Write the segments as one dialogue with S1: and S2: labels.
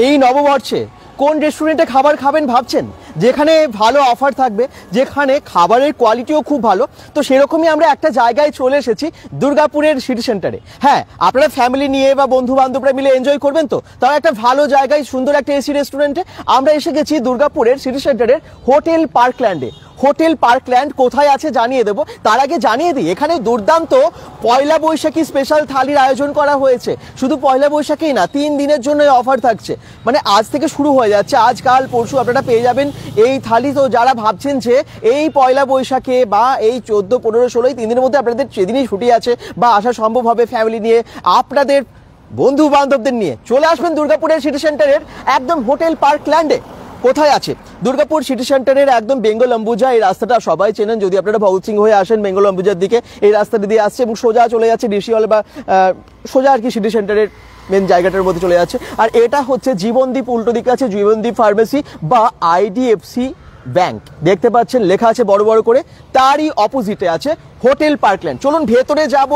S1: এই নববর্ষে কোন রেস্টুরেন্টে খাবার খাবেন ভাবছেন, যেখানে ভালো অফার থাকবে, যেখানে খাবারের কোয়ালিটিও খুব ভালো। তো সেরকমই আমরা একটা জায়গায় চলে এসেছি, দুর্গাপুরের সিটি সেন্টারে। হ্যাঁ, আপনারা ফ্যামিলি নিয়ে বা বন্ধু বান্ধবরা মিলে এনজয় করবেন, তো তাও একটা ভালো জায়গায় সুন্দর একটা এসি রেস্টুরেন্টে আমরা এসে গেছি দুর্গাপুরের সিটি সেন্টারের হোটেল পার্কল্যান্ডে। হোটেল পার্কল্যান্ড কোথায় আছে জানিয়ে দেবো, তার আগে জানিয়ে দিই এখানে দুর্দান্ত পয়লা বৈশাখী স্পেশাল থালির আয়োজন করা হয়েছে। শুধু পয়লা বৈশাখী না, 3 দিনের জন্য অফার থাকছে, মানে আজ থেকে শুরু হয়ে যাচ্ছে। আজ কাল পরশু আপনারা পেয়ে যাবেন এই থালি। তো যারা ভাবছেন যে এই পয়লা বৈশাখে বা এই 14, 15, 16 3 দিনের মধ্যে আপনাদের যেদিনই ছুটি আছে বা আসা সম্ভব হবে ফ্যামিলি নিয়ে, আপনাদের বন্ধু বান্ধবদের নিয়ে চলে আসবেন দুর্গাপুরের সিটি সেন্টারের একদম হোটেল পার্কল্যান্ডে। কোথায় আছে? দুর্গাপুর সিটি সেন্টারের একদম বেঙ্গল অম্বুজা। এই রাস্তাটা সবাই চেনেন, যদি আপনারা ভগৎ সিং হয়ে আসেন বেঙ্গল অম্বুজার দিকে, এই রাস্তাটা দিয়ে আসছে এবং সোজা চলে যাচ্ছে ডিসি হল বা সোজা আর কি সিটি সেন্টারের মেন জায়গাটার মধ্যে চলে যাচ্ছে। আর এটা হচ্ছে জীবনদীপ, উল্টো দিকে আছে জীবনদীপ ফার্মেসি বা আইডিএফসি ব্যাংক, দেখতে পাচ্ছেন লেখা আছে বড় বড় করে। তারই অপোজিটে আছে হোটেল পার্কল্যান্ড। চলুন ভেতরে যাব,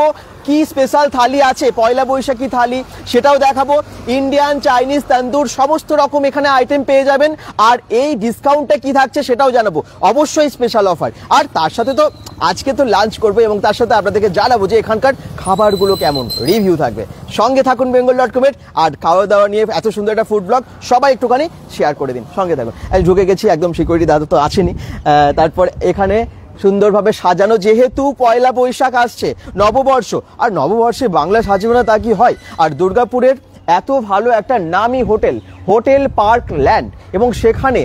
S1: কি স্পেশাল থালি আছে, পয়লা বৈশাখী থালি সেটাও দেখাবো। ইন্ডিয়ান, চাইনিজ, তন্দুর সমস্ত রকম এখানে আইটেম পেয়ে যাবেন। আর এই ডিসকাউন্টটা কি থাকছে সেটাও জানাবো, অবশ্যই স্পেশাল অফার। আর তার সাথে তো আজকে তো লাঞ্চ করবো এবং তার সাথে আপনাদেরকে জানাবো যে এখানকার খাবারগুলো কেমন, রিভিউ থাকবে। সঙ্গে থাকুন bengal.com-এর। আর খাওয়া দাওয়া নিয়ে এত সুন্দর একটা ফুড ব্লগ সবাই একটুখানি শেয়ার করে দিন, সঙ্গে থাকুন। ঢুকে গেছি, একদম সিকিউরিটি দাদা তো আছেনই। তারপর এখানে সুন্দরভাবে সাজানো, যেহেতু পয়লা বৈশাখ আসছে, নববর্ষ, আর নববর্ষে বাংলা সাজানো না তা কি হয়। আর দুর্গাপুরের এত ভালো একটা নামি হোটেল, হোটেল পার্কল্যান্ড, এবং সেখানে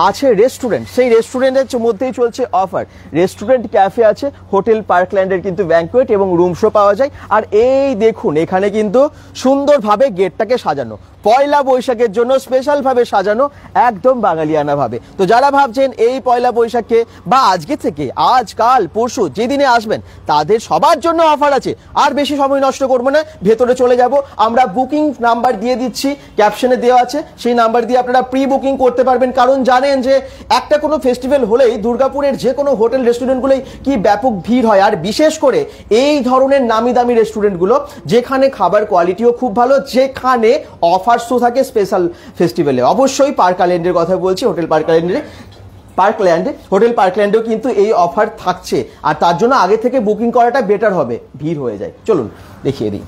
S1: আছে রেস্টুরেন্ট। সেই রেস্টুরেন্টের মধ্যেই চলছে অফার। রেস্টুরেন্ট, ক্যাফে আছে, হোটেল পার্কল্যান্ডের কিন্তু ব্যাঙ্কোয়েট এবং রুম শো পাওয়া যায়। আর এই দেখুন এখানে কিন্তু সুন্দরভাবে গেটটাকে সাজানো, পয়লা বৈশাখের জন্য স্পেশাল ভাবে সাজানো, একদম বাঙালিয়ানা ভাবে। তো যারা ভাবছেন এই পয়লা বৈশাখে বা আজকে থেকে আজ কাল পরশু যেদিনে আসবেন, তাদের সবার জন্য অফার আছে। আর বেশি সময় নষ্ট করবো না, ভেতরে চলে যাব। আমরা বুকিং নাম্বার দিয়ে দিচ্ছি, ক্যাপশনে দেওয়া আছে, সেই নাম্বার দিয়ে আপনারা প্রি বুকিং করতে পারবেন। কারণ জানেন যে একটা কোনো ফেস্টিভ্যাল হলেই দুর্গাপুরের যে কোনো হোটেল রেস্টুরেন্টগুলোই কি ব্যাপক ভিড় হয়। আর বিশেষ করে এই ধরনের নামি দামি রেস্টুরেন্টগুলো, যেখানে খাবার কোয়ালিটিও খুব ভালো, যেখানে অফার থাকে স্পেশাল ফেস্টিভ্যালে। অবশ্যই পার্কল্যান্ডের কথা বলছি, হোটেল পার্কল্যান্ডে হোটেল পার্কল্যান্ডেও কিন্তু এই অফার থাকছে। আর তার জন্য আগে থেকে বুকিং করাটা বেটার হবে, ভিড় হয়ে যায়। চলুন দেখিয়ে দিই,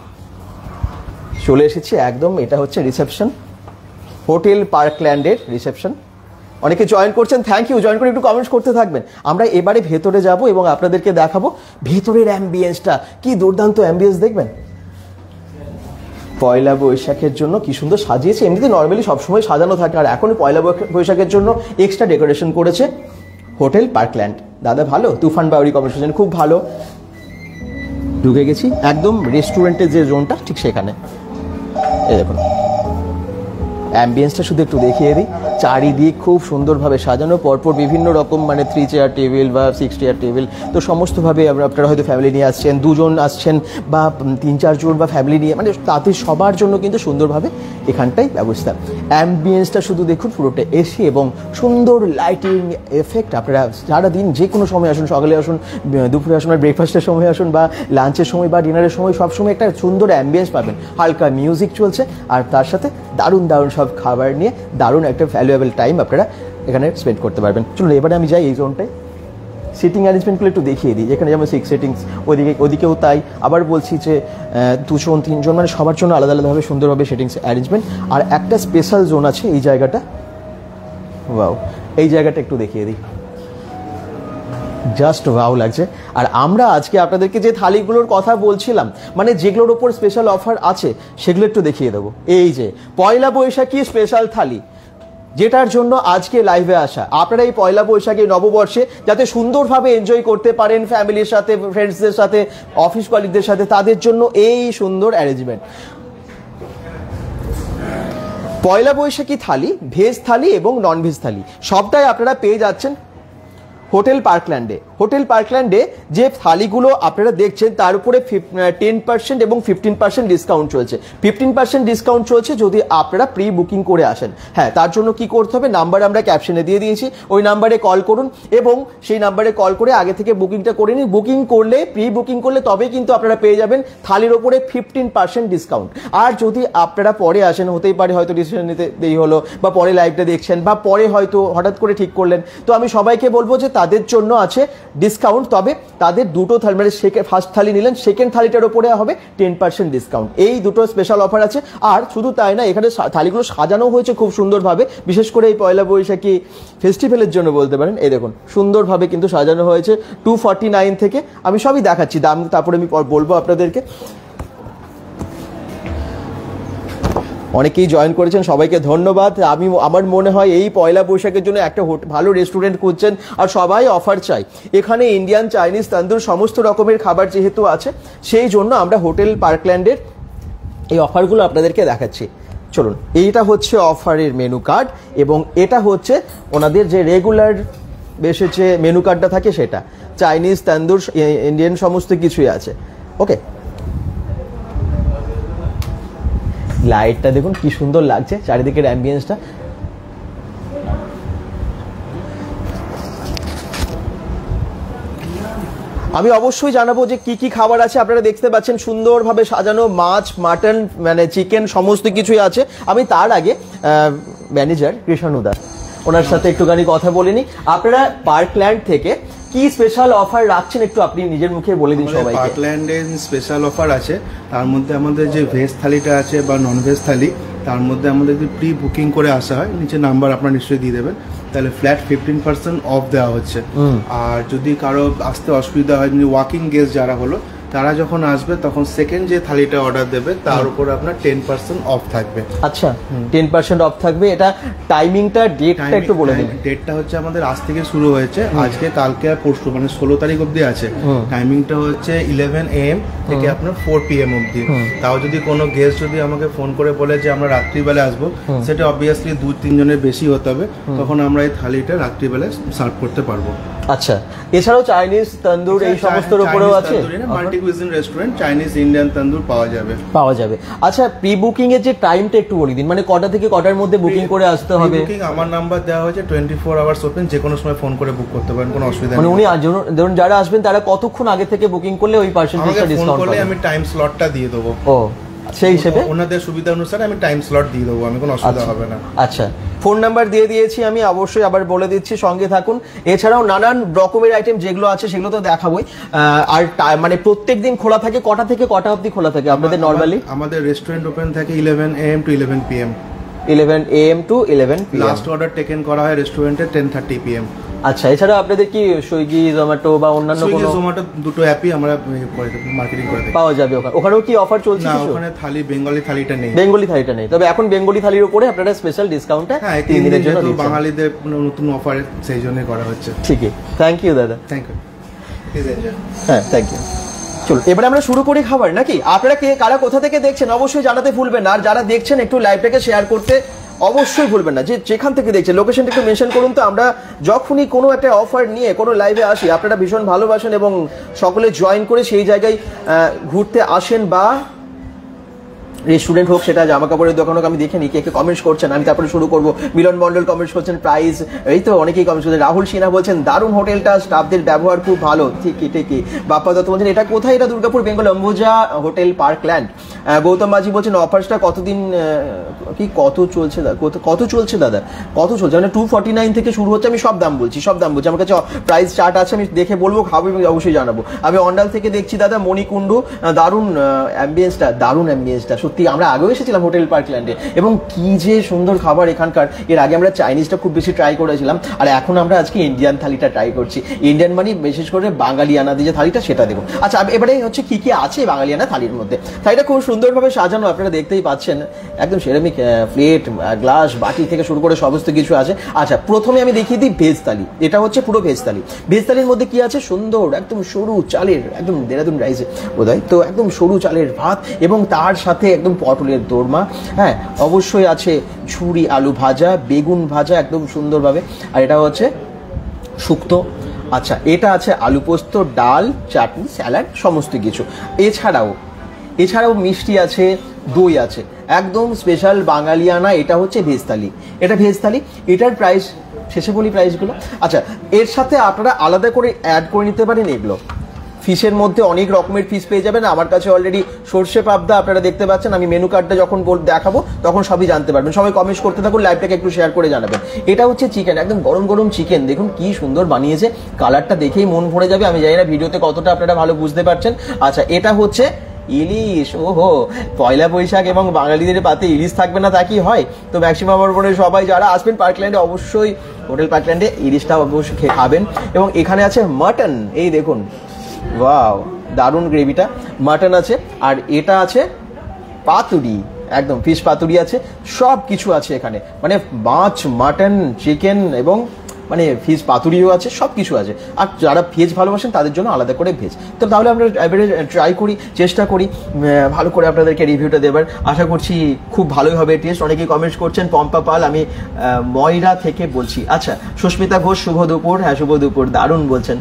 S1: চলে এসেছি একদম। এটা হচ্ছে রিসেপশন, হোটেল পার্কল্যান্ডের রিসেপশন। অনেকে জয়েন করছেন, থ্যাংক ইউ। জয়েন করে একটু কমেন্টস করতে থাকবেন। আমরা এবারে ভেতরে যাব এবং আপনাদেরকে দেখাবো ভেতরের অ্যাম্বিয়েন্সটা। কি দুর্দান্ত অ্যাম্বিয়েন্স দেখবেন, পয়লা বৈশাখের জন্য কি সুন্দর সাজিয়েছে। এমনিতে নর্মালি সবসময় সাজানো থাকে, আর এখন পয়লা বৈশাখের জন্য এক্সট্রা ডেকোরেশন করেছে হোটেল পার্কল্যান্ড। দাদা ভালো, তুফান বাউরি কম্বিনেশন খুব ভালো। ঢুকে গেছি একদম রেস্টুরেন্টের যে জোনটা, ঠিক সেখানে। এই দেখুন অ্যাম্বিয়েন্সটা শুধু একটু দেখিয়ে দিই। চারিদিক খুব সুন্দরভাবে সাজানো, পরপর বিভিন্ন রকম, মানে 3 চেয়ার টেবিল বা 6 চেয়ার টেবিল। তো সমস্তভাবে আপনারা হয়তো ফ্যামিলি নিয়ে আসছেন, 2 জন আসছেন বা 3-4 জন বা ফ্যামিলি নিয়ে, মানে তাতে সবার জন্য কিন্তু সুন্দরভাবে এখানটাই ব্যবস্থা। অ্যাম্বিয়েন্সটা শুধু দেখুন, পুরোটা এসি এবং সুন্দর লাইটিং এফেক্ট। আপনারা সারাদিন যে কোনো সময় আসুন, সকালে আসুন, দুপুরে আসুন, আর ব্রেকফাস্টের সময় আসুন, বা লাঞ্চের সময় বা ডিনারের সময়, সবসময় একটা সুন্দর অ্যাম্বিয়েন্স পাবেন। হালকা মিউজিক চলছে, আর তার সাথে দারুণ দারুণ সব খাবার নিয়ে দারুণ একটা ভ্যালুয়েবল টাইম আপনারা এখানে স্পেন্ড করতে পারবেন। চলুন এবারে আমি যাই এই জোনটায়, সিটিং অ্যারেঞ্জমেন্টগুলো একটু দেখিয়ে দিই। এখানে যেমন 6 সিটিংস, ওদিকেও তাই। আবার বলছি যে 2 জন 3 জন, মানে সবার জন্য আলাদা আলাদাভাবে সুন্দরভাবে সিটিংস অ্যারেঞ্জমেন্ট। আর একটা স্পেশাল জোন আছে এই জায়গাটা, ওয়াও, এই জায়গাটা একটু দেখিয়ে দিই, জাস্ট ওয়াও লাগছে। আর আমরা আজকে আপনাদেরকে যে থালিগুলোর কথা বলছিলাম, মানে যেগুলোর ওপর স্পেশাল অফার আছে, সেগুলো একটু দেখিয়ে দেবো। এই যে পয়লা বৈশাখী স্পেশাল থালি, যেটার জন্য আজকে লাইভে আসা। আপনারা এই পয়লা বৈশাখী নববর্ষে যাতে সুন্দরভাবে এনজয় করতে পারেন ফ্যামিলির সাথে, ফ্রেন্ডসদের সাথে, অফিস কলিগদের সাথে, তাদের জন্য এই সুন্দর অ্যারেঞ্জমেন্ট। পয়লা বৈশাখী থালি, ভেজ থালি এবং নন ভেজ থালি সবটাই আপনারা পেয়ে যাচ্ছেন হোটেল পার্কল্যান্ডে। হোটেল পার্কল্যান্ডে যে থালিগুলো আপনারা দেখছেন তার উপরে 10% এবং 15% ডিসকাউন্ট চলছে। 15% ডিসকাউন্ট চলছে যদি আপনারা প্রি বুকিং করে আসেন। হ্যাঁ, তার জন্য কি করতে হবে, নাম্বার আমরা ক্যাপশনে দিয়ে দিয়েছি, ওই নাম্বারে কল করুন এবং সেই নাম্বারে কল করে আগে থেকে বুকিংটা করে নিন। বুকিং করলে, প্রি বুকিং করলে তবেই কিন্তু আপনারা পেয়ে যাবেন থালির ওপরে 15% ডিসকাউন্ট। আর যদি আপনারা পরে আসেন, হতেই পারে হয়তো ডিসিশন নিতে দেরি হলো বা পরে লাইভটা দেখছেন বা পরে হয়তো হঠাৎ করে ঠিক করলেন, তো আমি সবাইকে বলবো যে তাদের জন্য আছে ডিসকাউন্ট। তবে তাদের দুটো থালি, মানে ফার্স্ট থালি নিলেন, সেকেন্ড থালিটার ওপরে হবে 10% ডিসকাউন্ট। এই দুটো স্পেশাল অফার আছে। আর শুধু তাই না, এখানে থালিগুলো সাজানো হয়েছে খুব সুন্দরভাবে, বিশেষ করে এই পয়লা বৈশাখী ফেস্টিভ্যালের জন্য বলতে পারেন। এই দেখুন সুন্দরভাবে কিন্তু সাজানো হয়েছে 249 থেকে। আমি সবই দেখাচ্ছি দাম, তারপরে আমি বলবো আপনাদেরকে। অনেকেই জয়েন করেছেন, সবাইকে ধন্যবাদ। আমার মনে হয় এই পয়লা বৈশাখের জন্য একটা ভালো রেস্টুরেন্ট খুঁজছেন আর সবাই অফার চাই। এখানে ইন্ডিয়ান, চাইনিজ, তন্দুর সমস্ত রকমের খাবার যেহেতু আছে, সেই জন্য আমরা হোটেল পার্কল্যান্ডের এই অফারগুলো আপনাদেরকে দেখাচ্ছি। চলুন, এইটা হচ্ছে অফারের মেনু কার্ড এবং এটা হচ্ছে ওনাদের যে রেগুলার বেসে যে মেনু কার্ডটা থাকে সেটা। চাইনিজ, তন্দুর, ইন্ডিয়ান সমস্ত কিছুই আছে। ওকে, লাইটটা দেখুন কি সুন্দর লাগছে, চারিদিকের অ্যাম্বিয়েন্সটা। আমি অবশ্যই জানাবো যে কি কি খাবার আছে। আপনারা দেখতে পাচ্ছেন সুন্দরভাবে সাজানো মাছ, মাটন, মানে চিকেন সমস্ত কিছুই আছে। আমি তার আগে ম্যানেজার কৃষাণু দাস, ওনার সাথে একটুখানি কথা বলে নিই। আপনারা পার্কল্যান্ড থেকে কি স্পেশাল অফার রাখছেন একটু আপনি নিজের মুখে বলে দিন সবাইকে।
S2: পার্কল্যান্ডে স্পেশাল অফার আছে, তার মধ্যে আমাদের যে ভেজ থালিটা আছে বা নন ভেজ থালি, তার মধ্যে আমাদের যদি প্রি বুকিং করে আসা হয়, নিচে নাম্বার আপনারা নিশ্চয়ই দিয়ে দেবেন, তাহলে ফ্ল্যাট 15% অফ দেওয়া হচ্ছে। আর যদি কারো আসতে অসুবিধা হয়, ওয়াকিং গেস্ট যারা হলো, তারা যখন আসবে তখন সেকেন্ড যে থালিটা অর্ডার দেবে তার উপর আপনার 10% অফ থাকবে।
S1: আচ্ছা, 10% অফ থাকবে। এটা টাইমিংটা, ডেটটা একটু বলে দিন।
S2: ডেটটা হচ্ছে আমাদের আজ থেকে শুরু হয়েছে, আজকে, কালকে আর পরশু, মানে 16 তারিখ অবধি আছে। টাইমিংটা হচ্ছে 11 AM থেকে আপনার 4 PM অবধি। তাও যদি কোনো গেস্ট যদি আমাকে ফোন করে বলে যে আমরা রাত্রিবেলা আসবো, সেটা অবভিয়াসলি 2-3 জনের বেশি হতে হবে, তখন আমরা এই থালিটা রাত্রিবেলায় সার্ভ করতে পারবো।
S1: আচ্ছা, এছাড়াও চাইনিজ, তন্দুর এই সমস্তর উপরেও আছে।
S2: Multi cuisine restaurant, Chinese, Indian, tandoor পাওয়া যাবে। আচ্ছা,
S1: প্রি বুকিং এর যে টাইমটা একটু বলে দিন, মানে কটা থেকে কটার মধ্যে বুকিং করে আসতে হবে?
S2: বুকিং আমার নাম্বার দেওয়া হয়েছে 24 আওয়ার্স ওপেন, যে কোনো সময় ফোন করে বুক করতে পারেন, কোনো অসুবিধা নেই।
S1: মানে উনি ধরুন যারা আসবেন তারা কতক্ষণ আগে থেকে বুকিং করলে ওই পার্সেন্টেজটা ডিসকাউন্ট পাবে?
S2: আমি টাইম স্লটটা দিয়ে দেবো।
S1: ও, সেই হিসেবে
S2: ওনাদের সুবিধা অনুসারে আমি টাইম স্লট দিয়ে দেবো, আমি কোনো অসুবিধা হবে না।
S1: আচ্ছা, ফোন নাম্বার দিয়ে দিয়েছি আমি, অবশ্যই আবার বলে দিচ্ছি, সঙ্গে থাকুন। এছাড়াও নানান রকমের আইটেম যেগুলো আছে সেগুলো তো দেখাবোই। আর মানে প্রত্যেকদিন খোলা থাকে কটা থেকে কটা অবধি খোলা থাকে আপনাদের নরমালি?
S2: আমাদের রেস্টুরেন্ট ওপেন থাকে 11 AM to 11 PM।
S1: 11 AM to 11 PM।
S2: Last order taken করা হয় রেস্টুরেন্টে 10:30 PM।
S1: আচ্ছা, এছাড়া আপনাদের কি সুইগি, জোম্যাটো বা অন্যান্য কোনো?
S2: সুইগি, জোম্যাটো দুটো অ্যাপই আমরা মার্কেটিং করে দিই।
S1: পাওয়া যাবে ওখানেও কি অফার চলছে?
S2: না, ওখানে থালি বেঙ্গলি থালিটা নেই।
S1: বেঙ্গলি থালিটা নেই, তবে এখন বেঙ্গলি থালির উপরে আপনারা স্পেশাল ডিসকাউন্টে 3 দিনের জন্য দিচ্ছেন।
S2: বাঙালিদের নতুন অফার, সেই জন্য করা হচ্ছে।
S1: ঠিকই, থ্যাংক ইউ দাদা।
S2: Thank you. Please enjoy.
S1: হ্যাঁ, থ্যাংক ইউ। চলো এবারে আমরা শুরু করি খাবার, নাকি? আপনারা কারা কোথা থেকে দেখছেন অবশ্যই জানাতে ভুলবেন না। আর যারা দেখছেন একটু লাইভটাকে শেয়ার করতে অবশ্যই ভুলবেন না। যেখান থেকে দেখছেন লোকেশনটা একটু মেনশন করুন, তো আমরা যখনই কোনো একটা অফার নিয়ে কোনো লাইভে আসি আপনারা ভীষণ ভালোবাসেন এবং সকলে জয়েন করে সেই জায়গায় ঘুরতে আসেন। বা রেস্টুরেন্ট হোক, সেটা জামা কাপড়ের দোকান হোক, আমি দেখে নিই কে কে কমেন্টস করছেন। আমি তারপরে শুরু করবো। মিলন মন্ডল কমেন্টস করছেন প্রাইস, এই তো অনেকেই কমেন্টস করছেন। রাহুল সিনহা বলছেন দারুণ হোটেলটা, স্টাফদের ব্যবহার খুব ভালো। ঠিকই। বাপ্পা দত্ত বলছেন এটা কোথায়? এটা দুর্গাপুর, বেঙ্গল, অম্বুজা হোটেল পার্কল্যান্ড। গৌতম মাঝি বলছেন অফারটা কতদিন, কি কত চলছে দাদা? কত চলছে মানে 249 থেকে শুরু হচ্ছে। আমি সব দাম বলছি। আমার কাছে প্রাইস চার্ট আছে, আমি দেখে বলবো, খাবো অবশ্যই জানাবো। আমি অন্ডাল থেকে দেখছি দাদা, মণিকুণ্ডু, দারুণ অ্যাম্বিয়েন্সটা সত্যি। আমরা আগেও এসেছিলাম হোটেল পার্কল্যান্ডে এবং কি যে সুন্দর খাবার এখানকার। এর আগে আমরা চাইনিজটা খুব বেশি ট্রাই করেছিলাম, আর এখন আমরা আজকে ইন্ডিয়ান থালিটা ট্রাই করছি। ইন্ডিয়ান মানে বিশেষ করে বাঙালিয়ানা দিয়ে যে থালিটা, সেটা দেখুন। আচ্ছা, এবারে হচ্ছে কি কি আছে বাঙালিয়ানা থালির মধ্যে। থালিটা খুব সুন্দরভাবে সাজানো, আপনারা দেখতেই পাচ্ছেন, একদম সেরামিক প্লেট, গ্লাস, বাটি থেকে শুরু করে সমস্ত কিছু আছে। আচ্ছা, প্রথমে আমি দেখিয়ে দিই ভেজ থালি। এটা হচ্ছে পুরো ভেজ থালি। ভেজ থালির মধ্যে কি আছে? সুন্দর একদম সরু চালের, একদম দেরাদুন রাইসে বোধহয় তো, একদম সরু চালের ভাত এবং তার সাথে একদম পটলের দোরমা। হ্যাঁ, অবশ্যই আছে ঝুরি আলু ভাজা, বেগুন ভাজা একদম সুন্দরভাবে। আর এটা হচ্ছে শুক্তো, আচ্ছা, এটা আছে আলু পোস্ত, ডাল, চাটনি, স্যালাড, সমস্ত কিছু। এছাড়াও মিষ্টি আছে, দই আছে, একদম স্পেশাল বাঙালিয়ানা। এটা হচ্ছে ভেজ থালি, এটা ভেজ থালি। এটার প্রাইস শেষে বলি প্রাইসগুলো। আচ্ছা, এর সাথে আপনারা আলাদা করে অ্যাড করে নিতে পারেন এগুলো। ফিশের মধ্যে অনেক রকমের ফিশ পেয়ে যাবেন। আমার কাছে অলরেডি সর্ষে পাবদা আপনারা দেখতে পাচ্ছেন। আমি মেনু কার্ডটা যখন দেখাবো তখন সবই জানতে পারবেন। সবাই কমেন্ট করতে থাকুন, লাইভটাকে একটু শেয়ার করে জানাবেন। এটা হচ্ছে চিকেন, একদম গরম গরম চিকেন। দেখুন কি সুন্দর বানিয়েছে, কালারটা দেখেই মন ভরে যাবে। আমি জানি না ভিডিওতে কতটা আপনারা ভালো বুঝতে পারছেন। আচ্ছা, এটা হচ্ছে ইলিশ। ওহো, পয়লা বৈশাখ এবং বাঙালিদের পাতে ইলিশ থাকবে না তা কি হয়? তো ম্যাক্সিমাম পরে সবাই যারা আসবেন পার্কল্যান্ডে, অবশ্যই হোটেল পার্কল্যান্ডে ইলিশটা অবশ্যই খাবেন। এবং এখানে আছে মাটন, এই দেখুন, ওয়াও, দারুণ গ্রেভিটা। মাটন আছে, আর এটা আছে পাতুরি, একদম ফিশ পাতুরি আছে, সব কিছু আছে এখানে। মানে মাছ, মাটন, চিকেন এবং মানে ভেজ পাতুরিও আছে, সব কিছু আছে। আর যারা ভেজ ভালোবাসেন তাদের জন্য আলাদা করে ভেজ। তো তাহলে আমরা এবারে ট্রাই করি, চেষ্টা করি ভালো করে আপনাদেরকে রিভিউটা দেবার। আশা করছি খুব ভালোই হবে টেস্ট। অনেকেই কমেন্টস করছেন। পম্পা পাল, আমি ময়রা থেকে বলছি। আচ্ছা, সুস্মিতা ঘোষ, শুভ দুপুর। হ্যাঁ, শুভ দুপুর, দারুণ বলছেন।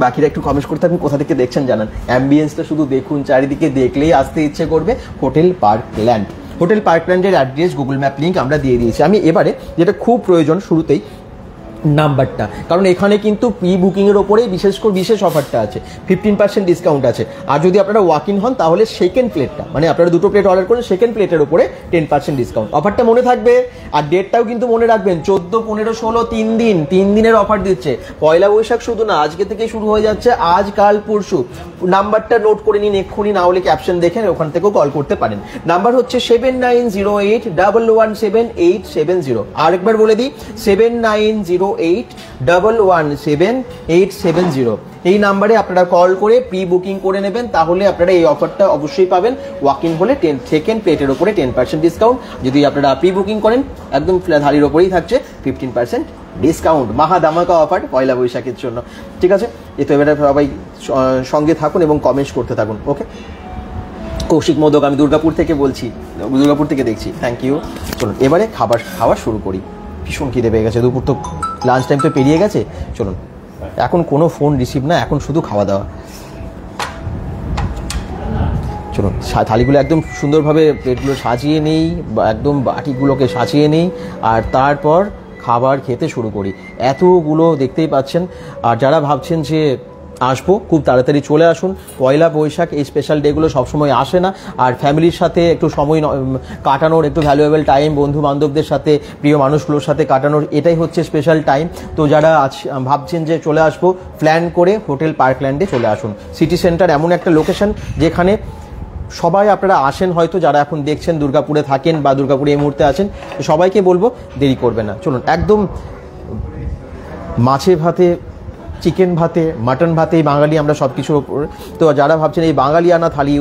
S1: বাকিরা একটু কমেন্টস করতে থাকুন, কোথা থেকে দেখছেন জানান। অ্যাম্বিয়েন্সটা শুধু দেখুন, চারিদিকে দেখলেই আসতে ইচ্ছে করবে। হোটেল পার্কল্যান্ড, হোটেল পার্কল্যান্ডের অ্যাড্রেস, গুগল ম্যাপ লিঙ্ক আমরা দিয়ে দিয়েছি। আমি এবারে যেটা খুব প্রয়োজন শুরুতেই নাম্বারটা, কারণ এখানে কিন্তু প্রি বুকিংয়ের ওপরে বিশেষ অফারটা আছে, 15% ডিসকাউন্ট আছে। আর যদি আপনারা ওয়াক ইন হন তাহলে সেকেন্ড প্লেটটা, মানে আপনারা দুটো প্লেট অর্ডার করেন, সেকেন্ড প্লেটের ওপরে 10% ডিসকাউন্ট। অফারটা মনে থাকবে, আর ডেটটাও কিন্তু মনে রাখবেন, 14, 15, 16, 3 দিনের অফার দিচ্ছে। পয়লা বৈশাখ শুধু না, আজকে থেকে শুরু হয়ে যাচ্ছে, আজ কাল পরশু। নাম্বারটা নোট করে নিন এক্ষুনি, না হলে ক্যাপশন দেখেন, ওখান থেকেও কল করতে পারেন। নাম্বার হচ্ছে 7908117870। আরেকবার বলে দিই, 7908117870। এই নাম্বারে আপনারা কল করে প্রি বুকিং করে নেবেন, তাহলে আপনারা এই অফারটা অবশ্যই পাবেন। ওয়াক ইন হলে সেকেন্ড প্লেটের ওপরে 10% ডিসকাউন্ট। যদি আপনারা প্রি বুকিং করেন, একদম থালির ওপরেই থাকছে 15% ডিসকাউন্ট। মাহা ধামাকা অফার পয়লা বৈশাখের জন্য। ঠিক আছে, এ তো এবারে সবাই সঙ্গে থাকুন এবং কমেন্টস করতে থাকুন। ওকে, কৌশিক মোদক, আমি দুর্গাপুর থেকে বলছি, দুর্গাপুর থেকে দেখছি, থ্যাংক ইউ। চলুন এবারে খাবার শুরু করি। ভীষণ খিদে পেয়ে গেছে, দুপুর তো লাঞ্চ টাইম তো পেরিয়ে গেছে। চলুন, এখন কোনো ফোন রিসিভ না, এখন শুধু খাওয়া দাওয়া। চলুন থালিগুলো একদম সুন্দরভাবে প্লেটগুলো সাজিয়ে নেই, একদম বাটিগুলোকে সাজিয়ে নেই, আর তারপর খাবার খেতে শুরু করি। এতগুলো দেখতেই পাচ্ছেন। আর যারা ভাবছেন যে আসবো, খুব তাড়াতাড়ি চলে আসুন। পয়লা বৈশাখ এই স্পেশাল ডেগুলো সবসময় আসে না, আর ফ্যামিলির সাথে একটু সময় কাটানোর, একটু ভ্যালুয়েবল টাইম বন্ধু বান্ধবদের সাথে, প্রিয় মানুষগুলোর সাথে কাটানোর, এটাই হচ্ছে স্পেশাল টাইম। তো যারা ভাবছেন যে চলে আসবো, প্ল্যান করে হোটেল পার্কল্যান্ডে চলে আসুন। সিটি সেন্টার এমন একটা লোকেশন যেখানে সবাই আপনারা আসেন, হয়তো যারা এখন দেখছেন দুর্গাপুরে থাকেন বা দুর্গাপুরে এই মুহূর্তে আছেন, সবাইকে বলবো দেরি করবে না। চলুন, একদম মাছে ভাতে, চিকেন ভাতে, মাটন ভাতে, বাঙালি আমরা সব কিছুর ওপর। তো যারা ভাবছেন এই বাঙালিয়ানা থালি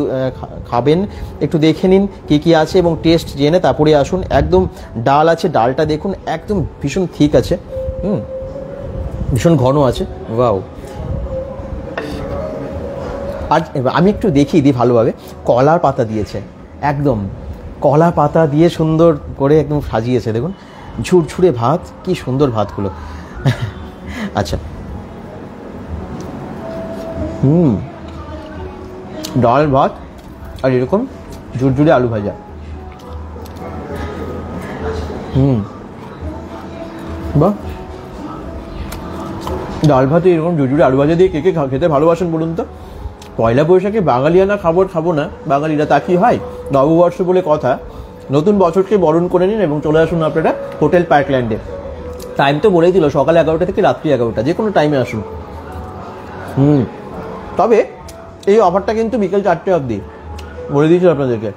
S1: খাবেন, একটু দেখে নিন কী কী আছে এবং টেস্ট জেনে তারপরে আসুন। একদম ডাল আছে, ডালটা দেখুন, একদম ভীষণ ঠিক আছে, ভীষণ ঘন আছে, ওয়াও। আর আমি একটু দেখিয়ে দিই ভালোভাবে, কলার পাতা দিয়েছে, একদম কলা পাতা দিয়ে সুন্দর করে একদম সাজিয়েছে। দেখুন ঝুরঝুরে ভাত, কি সুন্দর ভাতগুলো। আচ্ছা, ডাল ভাত আর এরকম ঝুরঝুরে আলু ভাজা। বাহ, ডাল ভাতে এরকম ঝুরঝুরে আলু ভাজা দিয়ে কে কে খেতে ভালোবাসেন বলুন তো? পয়লা বৈশাখে বাঙালিয়ানা খাবার খাবো না বাঙালিরা, তা কি হয়? নববর্ষ বলে কথা, নতুন বছরকে বরণ করে নিন এবং চলে আসুন আপনারা হোটেল পার্কল্যান্ডে। টাইম তো বলেই দিল, সকাল 11টা থেকে রাত্রি 11টা, যে কোনো টাইমে আসুন। তবে এই অফারটা কিন্তু বিকেল 4টে অবধি, বলে দিয়েছিল আপনাদেরকে,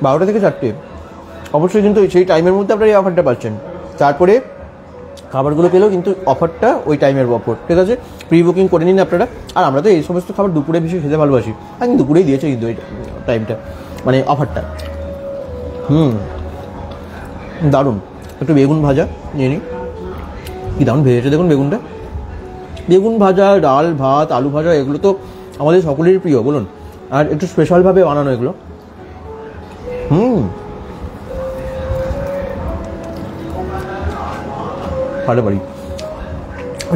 S1: 12টা থেকে 4টে। অবশ্যই কিন্তু সেই টাইমের মধ্যে আপনারা এই অফারটা পাচ্ছেন। তারপরে খাবারগুলো পেলেও কিন্তু অফারটা ওই টাইমের অফার, ঠিক আছে? প্রি বুকিং করে নিন আপনারা। আর আমরা তো এই সমস্ত খাবার দুপুরে বেশি খেতে ভালোবাসি, আর কিন্তু দুপুরেই দিয়েছে কিন্তু এই টাইমটা, মানে অফারটা। দারুণ। একটু বেগুন ভাজা নিয়ে নিই, কি দারুণ ভেজেছে দেখুন বেগুনটা। বেগুন ভাজা, ডাল ভাত, আলু ভাজা, এগুলো তো আমাদের সকলেরই প্রিয় বলুন, আর একটু স্পেশালভাবে বানানো এগুলো। পারে বাড়ি।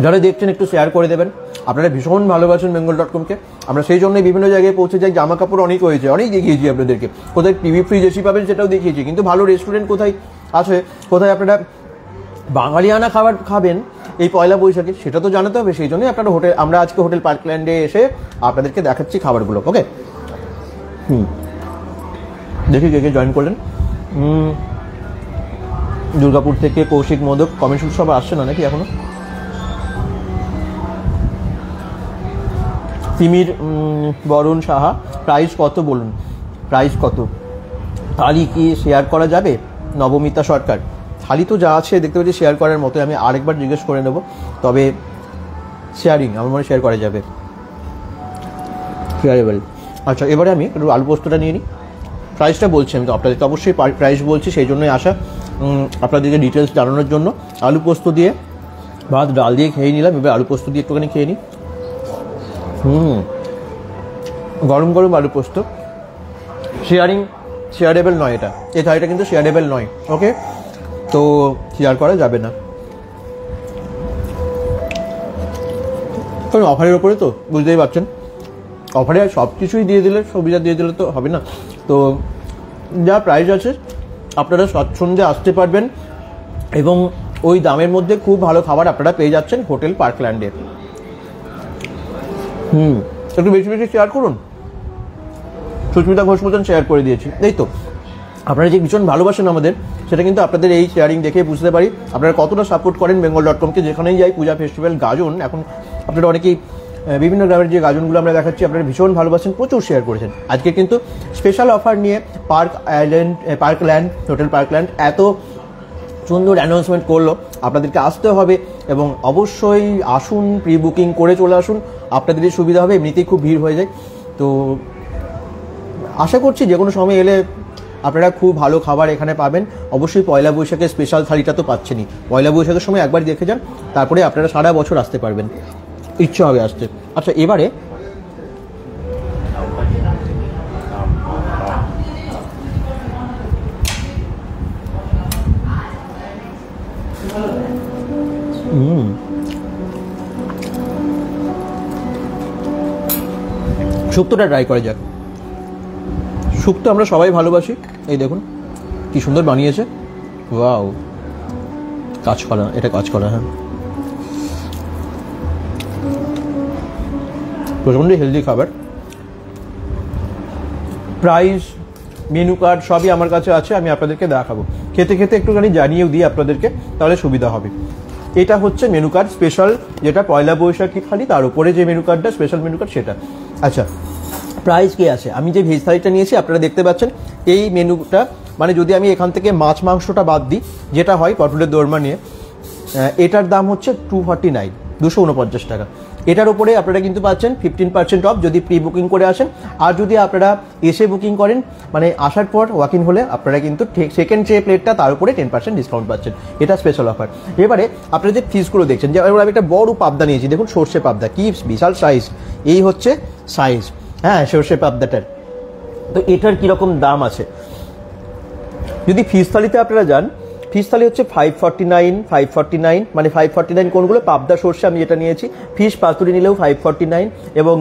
S1: যারা দেখছেন একটু শেয়ার করে দেবেন। আপনারা ভীষণ ভালোবাসেন bengal.com-কে, আমরা সেই জন্যই বিভিন্ন জায়গায় পৌঁছে যাই। জামা কাপড় অনেক হয়েছে, অনেক দেখিয়েছি আপনাদেরকে, কোথায় টিভি ফ্রিজ এসি পাবেন সেটাও দেখিয়েছি, কিন্তু ভালো রেস্টুরেন্ট কোথায় আছে, কোথায় আপনারা বাঙালিয়ানা খাবার খাবেন এই পয়লা বৈশাখে সেটা তো জানাতে হবে। সেই জন্যই আপনারা আমরা আজকে হোটেল পার্কল্যান্ডে এসে আপনাদেরকে দেখাচ্ছি খাবারগুলো। ওকে, দেখি কে কে জয়েন করলেন। দুর্গাপুর থেকে কৌশিক মোদক, কমেন্ট শুট সব আসছে না নাকি এখনো? তিমির বরুণ সাহা, প্রাইস কত বলুন, প্রাইস কত? থালি কি শেয়ার করা যাবে? নবমিতা সরকার, থালি তো যা আছে দেখতে পাচ্ছি শেয়ার করার মতো, আমি আরেকবার জিজ্ঞেস করে নেব। তবে শেয়ারিং আমার মনে শেয়ার করা যাবে, শেয়ারেবল। আচ্ছা, এবারে আমি একটু আলু পোস্তটা নিয়ে নিই। প্রাইসটা বলছি আমি তো আপনাদেরকে, অবশ্যই প্রাইস বলছি, সেই জন্যই আসা আপনাদেরকে ডিটেলস জানানোর জন্য। আলু পোস্ত দিয়ে ভাত ডাল দিয়ে খেয়ে নিলাম, এবার আলু পোস্ত দিয়ে একটুখানি খেয়ে নিই। গরম গরম আলু পোস্ত, শেয়ারেবল নয় এটা, এই থালিটা কিন্তু শেয়ারেবল নয়। ওকে, তো শেয়ার করা যাবে না, কারণ অফারের ওপরে তো বুঝতেই পারছেন, অফারে সব কিছুই দিয়ে দিলে, সুবিধা দিয়ে দিলে তো হবে না। তো যা প্রাইস আছে আপনারা স্বচ্ছন্দে আসতে পারবেন এবং ওই দামের মধ্যে খুব ভালো খাবার আপনারা পেয়ে যাচ্ছেন হোটেল পার্কল্যান্ডে। একটু বেশি বেশি শেয়ার করুন। সুস্মিতা ঘোষ মতন শেয়ার করে দিয়েছি, এই তো আপনারা যে ভীষণ ভালোবাসেন আমাদের, সেটা কিন্তু আপনাদের এই শেয়ারিং দেখে বুঝতে পারি আপনারা কতটা সাপোর্ট করেন bengal.com-কে। যেখানেই যাই, পূজা, ফেস্টিভ্যাল, গাজন, এখন আপনারা অনেকেই বিভিন্ন গ্রামের যে গাজনগুলো আমরা দেখাচ্ছি আপনারা ভীষণ ভালোবাসেন, প্রচুর শেয়ার করেছেন। আজকে কিন্তু স্পেশাল অফার নিয়ে পার্কল্যান্ড, হোটেল পার্কল্যান্ড এত সুন্দর অ্যানাউন্সমেন্ট করলো, আপনাদেরকে আসতে হবে এবং অবশ্যই আসুন, প্রি বুকিং করে চলে আসুন, আপনাদেরই সুবিধা হবে, এমনিতেই খুব ভিড় হয়ে যায়। তো আশা করছি যে কোনো সময় এলে আপনারা খুব ভালো খাবার এখানে পাবেন। অবশ্যই পয়লা বৈশাখের স্পেশাল থালিটা তো পাচ্ছেনই, পয়লা বৈশাখের সময় একবার দেখে যান, তারপরে আপনারা সারা বছর আসতে পারবেন, ইচ্ছা হবে আসতে। আচ্ছা, এবারে শুক্তোটা ট্রাই করা যাক। শুক্তো আমরা সবাই ভালোবাসি, এই দেখুন কি সুন্দর বানিয়েছে, ওয়াও, কাঁচকলা, এটা কাঁচকলা, হ্যাঁ, প্রচণ্ড হেলদি খাবার। প্রাইস, মেনু কার্ড সবই আমার কাছে আছে, আমি আপনাদেরকে দেখাবো। খেতে খেতে একটুখানি জানিয়েও দিই আপনাদেরকে, তাহলে সুবিধা হবে। এটা হচ্ছে মেনু কার্ড স্পেশাল, যেটা পয়লা বৈশাখী খালি, তার উপরে যে মেনু কার্ডটা স্পেশাল মেনু কার্ড সেটা। আচ্ছা, প্রাইস কি আছে? আমি যে ভেজ থালিটা নিয়েছি আপনারা দেখতে পাচ্ছেন, এই মেনুটা মানে যদি আমি এখান থেকে মাছ মাংসটা বাদ দিই, যেটা হয় পটলের দোরমা নিয়ে, এটার দাম হচ্ছে 249, 249 টাকা। এটার উপরে আপনারা কিন্তু পাচ্ছেন 15% অফ যদি প্রি বুকিং করে আসেন, আর যদি আপনারা এসে বুকিং করেন, মানে আসার পর ওয়াক ইন হলে আপনারা কিন্তু সেকেন্ড যে প্লেটটা তার উপরে 10% ডিসকাউন্ট পাচ্ছেন, এটা স্পেশাল অফার। এবারে আপনারা যে ফিসগুলো দেখছেন, যে আমি একটা বড় পাবদা নিয়েছি, দেখুন সর্ষে পাবদা, কি বিশাল সাইজ, এই হচ্ছে সাইজ, হ্যাঁ, সর্ষে পাবদাটার। তো এটার কীরকম দাম আছে, যদি ফিস থালিতে আপনারা যান, ফিস থালি হচ্ছে 549, মানে 549 কোনগুলো, পাবদা সর্ষে আমি যেটা নিয়েছি, ফিশ পাতুরি নিলেও 549, এবং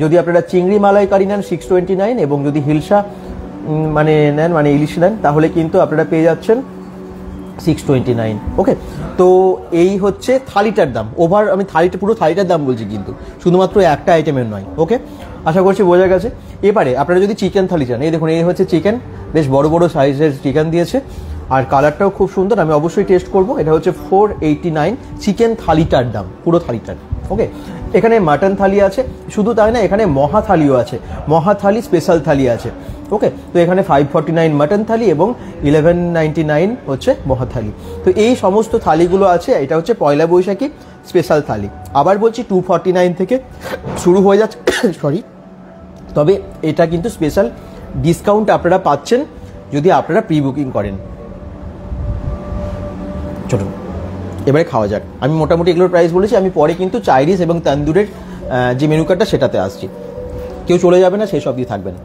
S1: যদি আপনারা চিংড়ি মালাইকারি নেন 629, এবং যদি হিলসা নেন, মানে ইলিশ নেন, তাহলে কিন্তু আপনারা পেয়ে যাচ্ছেন 629। ওকে, তো এই হচ্ছে থালিটার দাম। আমি পুরো থালিটার দাম বলছি, কিন্তু শুধুমাত্র একটা আইটেমের নয়। ওকে, আশা করছি বোঝা গেছে। এবারে আপনারা যদি চিকেন থালি চান, এই দেখুন, এই হচ্ছে চিকেন, বেশ বড় বড় সাইজের চিকেন দিয়েছে, আর কালারটাও খুব সুন্দর, আমি অবশ্যই টেস্ট করব। এটা হচ্ছে 489 চিকেন থালিটার দাম, পুরো থালিটার। ওকে, এখানে মাটন থালি আছে, শুধু তাই না, এখানে মহা থালিও আছে, মহা থালি স্পেশাল থালি আছে। ওকে, তো এখানে 549 মাটন থালি এবং 1199 হচ্ছে মহা থালি। তো এই সমস্ত থালিগুলো আছে, এটা হচ্ছে পয়লা বৈশাখী স্পেশাল থালি। আবার বলছি 249 থেকে শুরু হয়ে যাচ্ছে, সরি, তবে এটা কিন্তু স্পেশাল ডিসকাউন্ট আপনারা পাচ্ছেন যদি আপনারা প্রি বুকিং করেন। চলুন এবারে খাওয়া যাক। আমি মোটামুটি এগুলোর প্রাইস বলেছি, আমি পরে কিন্তু চাইনিজ এবং তান্দুরের যে মেনু কার্ডটা সেটাতে আসছি, কেউ চলে যাবে না, সেই সব দিয়ে থাকবেন।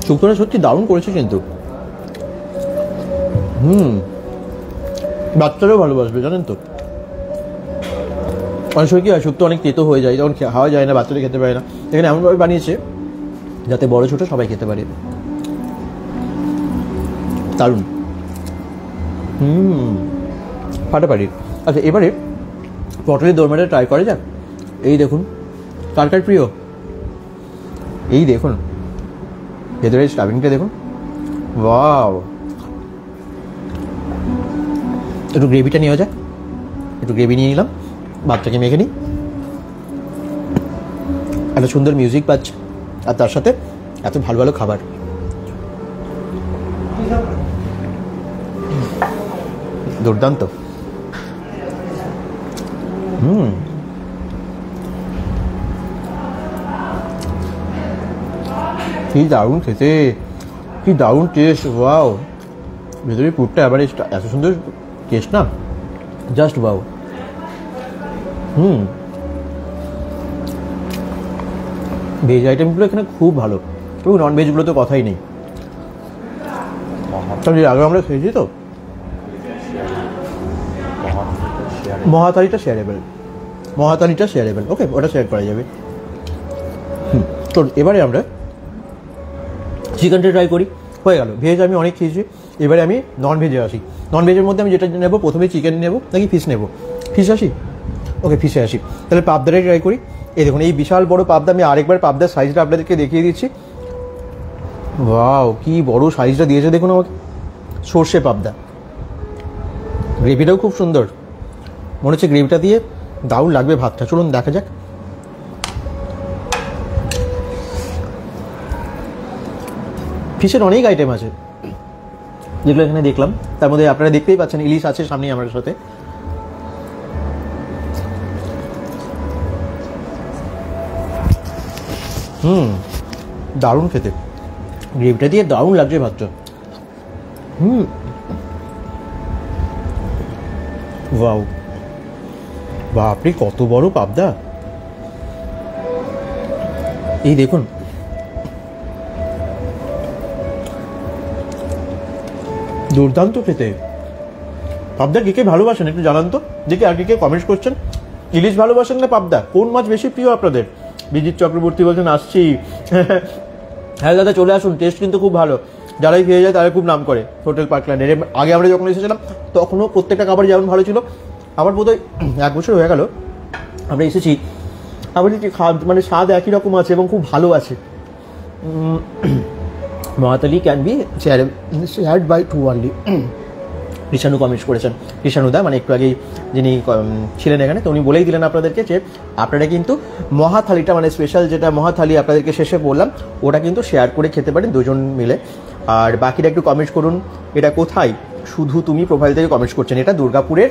S1: শুক্তোটা সত্যি দারুণ করেছে কিন্তু। বাচ্চারাও ভালোবাসবে, জানেন তো। অনেক সময় কি হয়, শুক্তো অনেক তেতো হয়ে যায়, তখন খাওয়া যায় না, বাচ্চারা খেতে পারে না। এখানে এমনভাবে বানিয়েছে যাতে বড় ছোট সবাই খেতে পারে। দারুণ। ফাটাফাটি। আচ্ছা, এবারে পটলের দোরমাটা ট্রাই করা যাক। এই দেখুন, কার কার প্রিয়। এই দেখুন ভেতরে স্টাফিংটা দেখুন, ওয়াও। একটু গ্রেভিটা নেওয়া যাক, একটু গ্রেভি নিয়ে নিলাম, ভাতটাকে মেখে নিই। একটা সুন্দর মিউজিক পাচ্ছে, আর তার সাথে এত ভালো ভালো খাবার। দুর্দান্ত। কি দারুণ খেতে, কি দারুণ টেস্ট, ওয়াও। ভেতরে পুরটা আবার এত সুন্দর টেস্ট না, জাস্ট ওয়াও। ভেজ আইটেমগুলো এখানে খুব ভালো, এবং নন ভেজগুলো তো কথাই নেই। তাহলে আগে আমরা খেয়েছি তো। মহাতালিটা শেয়ারেবল, ওকে, ওটা শেয়ার করা যাবে। তো এবারে আমরা চিকেনটা ট্রাই করি। হয়ে গেল ভেজ, আমি অনেক খেয়েছি। এবারে আমি নন ভেজে আসি। নন ভেজের মধ্যে আমি যেটা নেবো, প্রথমে চিকেন নেবো নাকি ফিশ নেবো? ফিশ আসি, ওকে, ফিশে আসি। তাহলে পাবদাটাই ট্রাই করি। এই দেখুন, এই বিশাল বড় পাবদা। আমি আরেকবার পাবদার সাইজটা আপনাদেরকে দেখিয়ে দিচ্ছি। ওয়াও, কি বড় সাইজটা দিয়েছে দেখুন আমাকে। সর্ষে পাবদা, গ্রেভিটাও খুব সুন্দর। মনে হচ্ছে গ্রেভিটা দিয়ে দারুণ লাগবে ভাতটা। চলুন দেখা যাক। ফিশের অনেক আইটেম আছে যেগুলো এখানে দেখলাম, তার মধ্যে আপনারা দেখতেই পাচ্ছেন ইলিশ আছে সামনেই আমার সাথে। দারুণ খেতে, গ্রেভিটা দিয়ে দারুণ লাগছে ভাতটা। ওয়াও, বাপরে কত বড় পাবদা। এই দেখুন, দুর্দান্ত খেতে। পাবদা কে কে ভালোবাসেন একটু জানান তো, দেখি আর কে কমেন্টস করছেন। ইলিশ ভালোবাসেন না পাবদা, কোন মাছ বেশি প্রিয় আপনাদের? বিজিৎ চক্রবর্তী বলছেন আসছি। হ্যাঁ দাদা, চলে আসুন, টেস্ট কিন্তু খুব ভালো। যারাই খেয়ে যায় তারা খুব নাম করে হোটেল পার্কল্যান্ডের। আগে আমরা যখন এসেছিলাম তখনও প্রত্যেকটা খাবার যেমন ভালো ছিল। আবার বোধহয় 1 বছর হয়ে গেল আমরা এসেছি, আবার মানে স্বাদ একই রকম আছে এবং খুব ভালো আছে। Mahathali can be shared by 2 only. Krishanu comments করেছেন, কৃষাণুদা, মানে একটু আগেই যিনি ছিলেন এখানে, তো উনি বলেই দিলেন আপনাদেরকে যে আপনারা কিন্তু মহাথালিটা, মানে স্পেশাল যেটা মহাথালি আপনাদেরকে শেষে বললাম, ওটা কিন্তু শেয়ার করে খেতে পারেন 2 জন মিলে। আর বাকিটা একটু কমেন্টস করুন। এটা কোথায়? শুধু তুমি প্রোফাইল থেকে কমেন্টস করছেন। এটা দুর্গাপুরের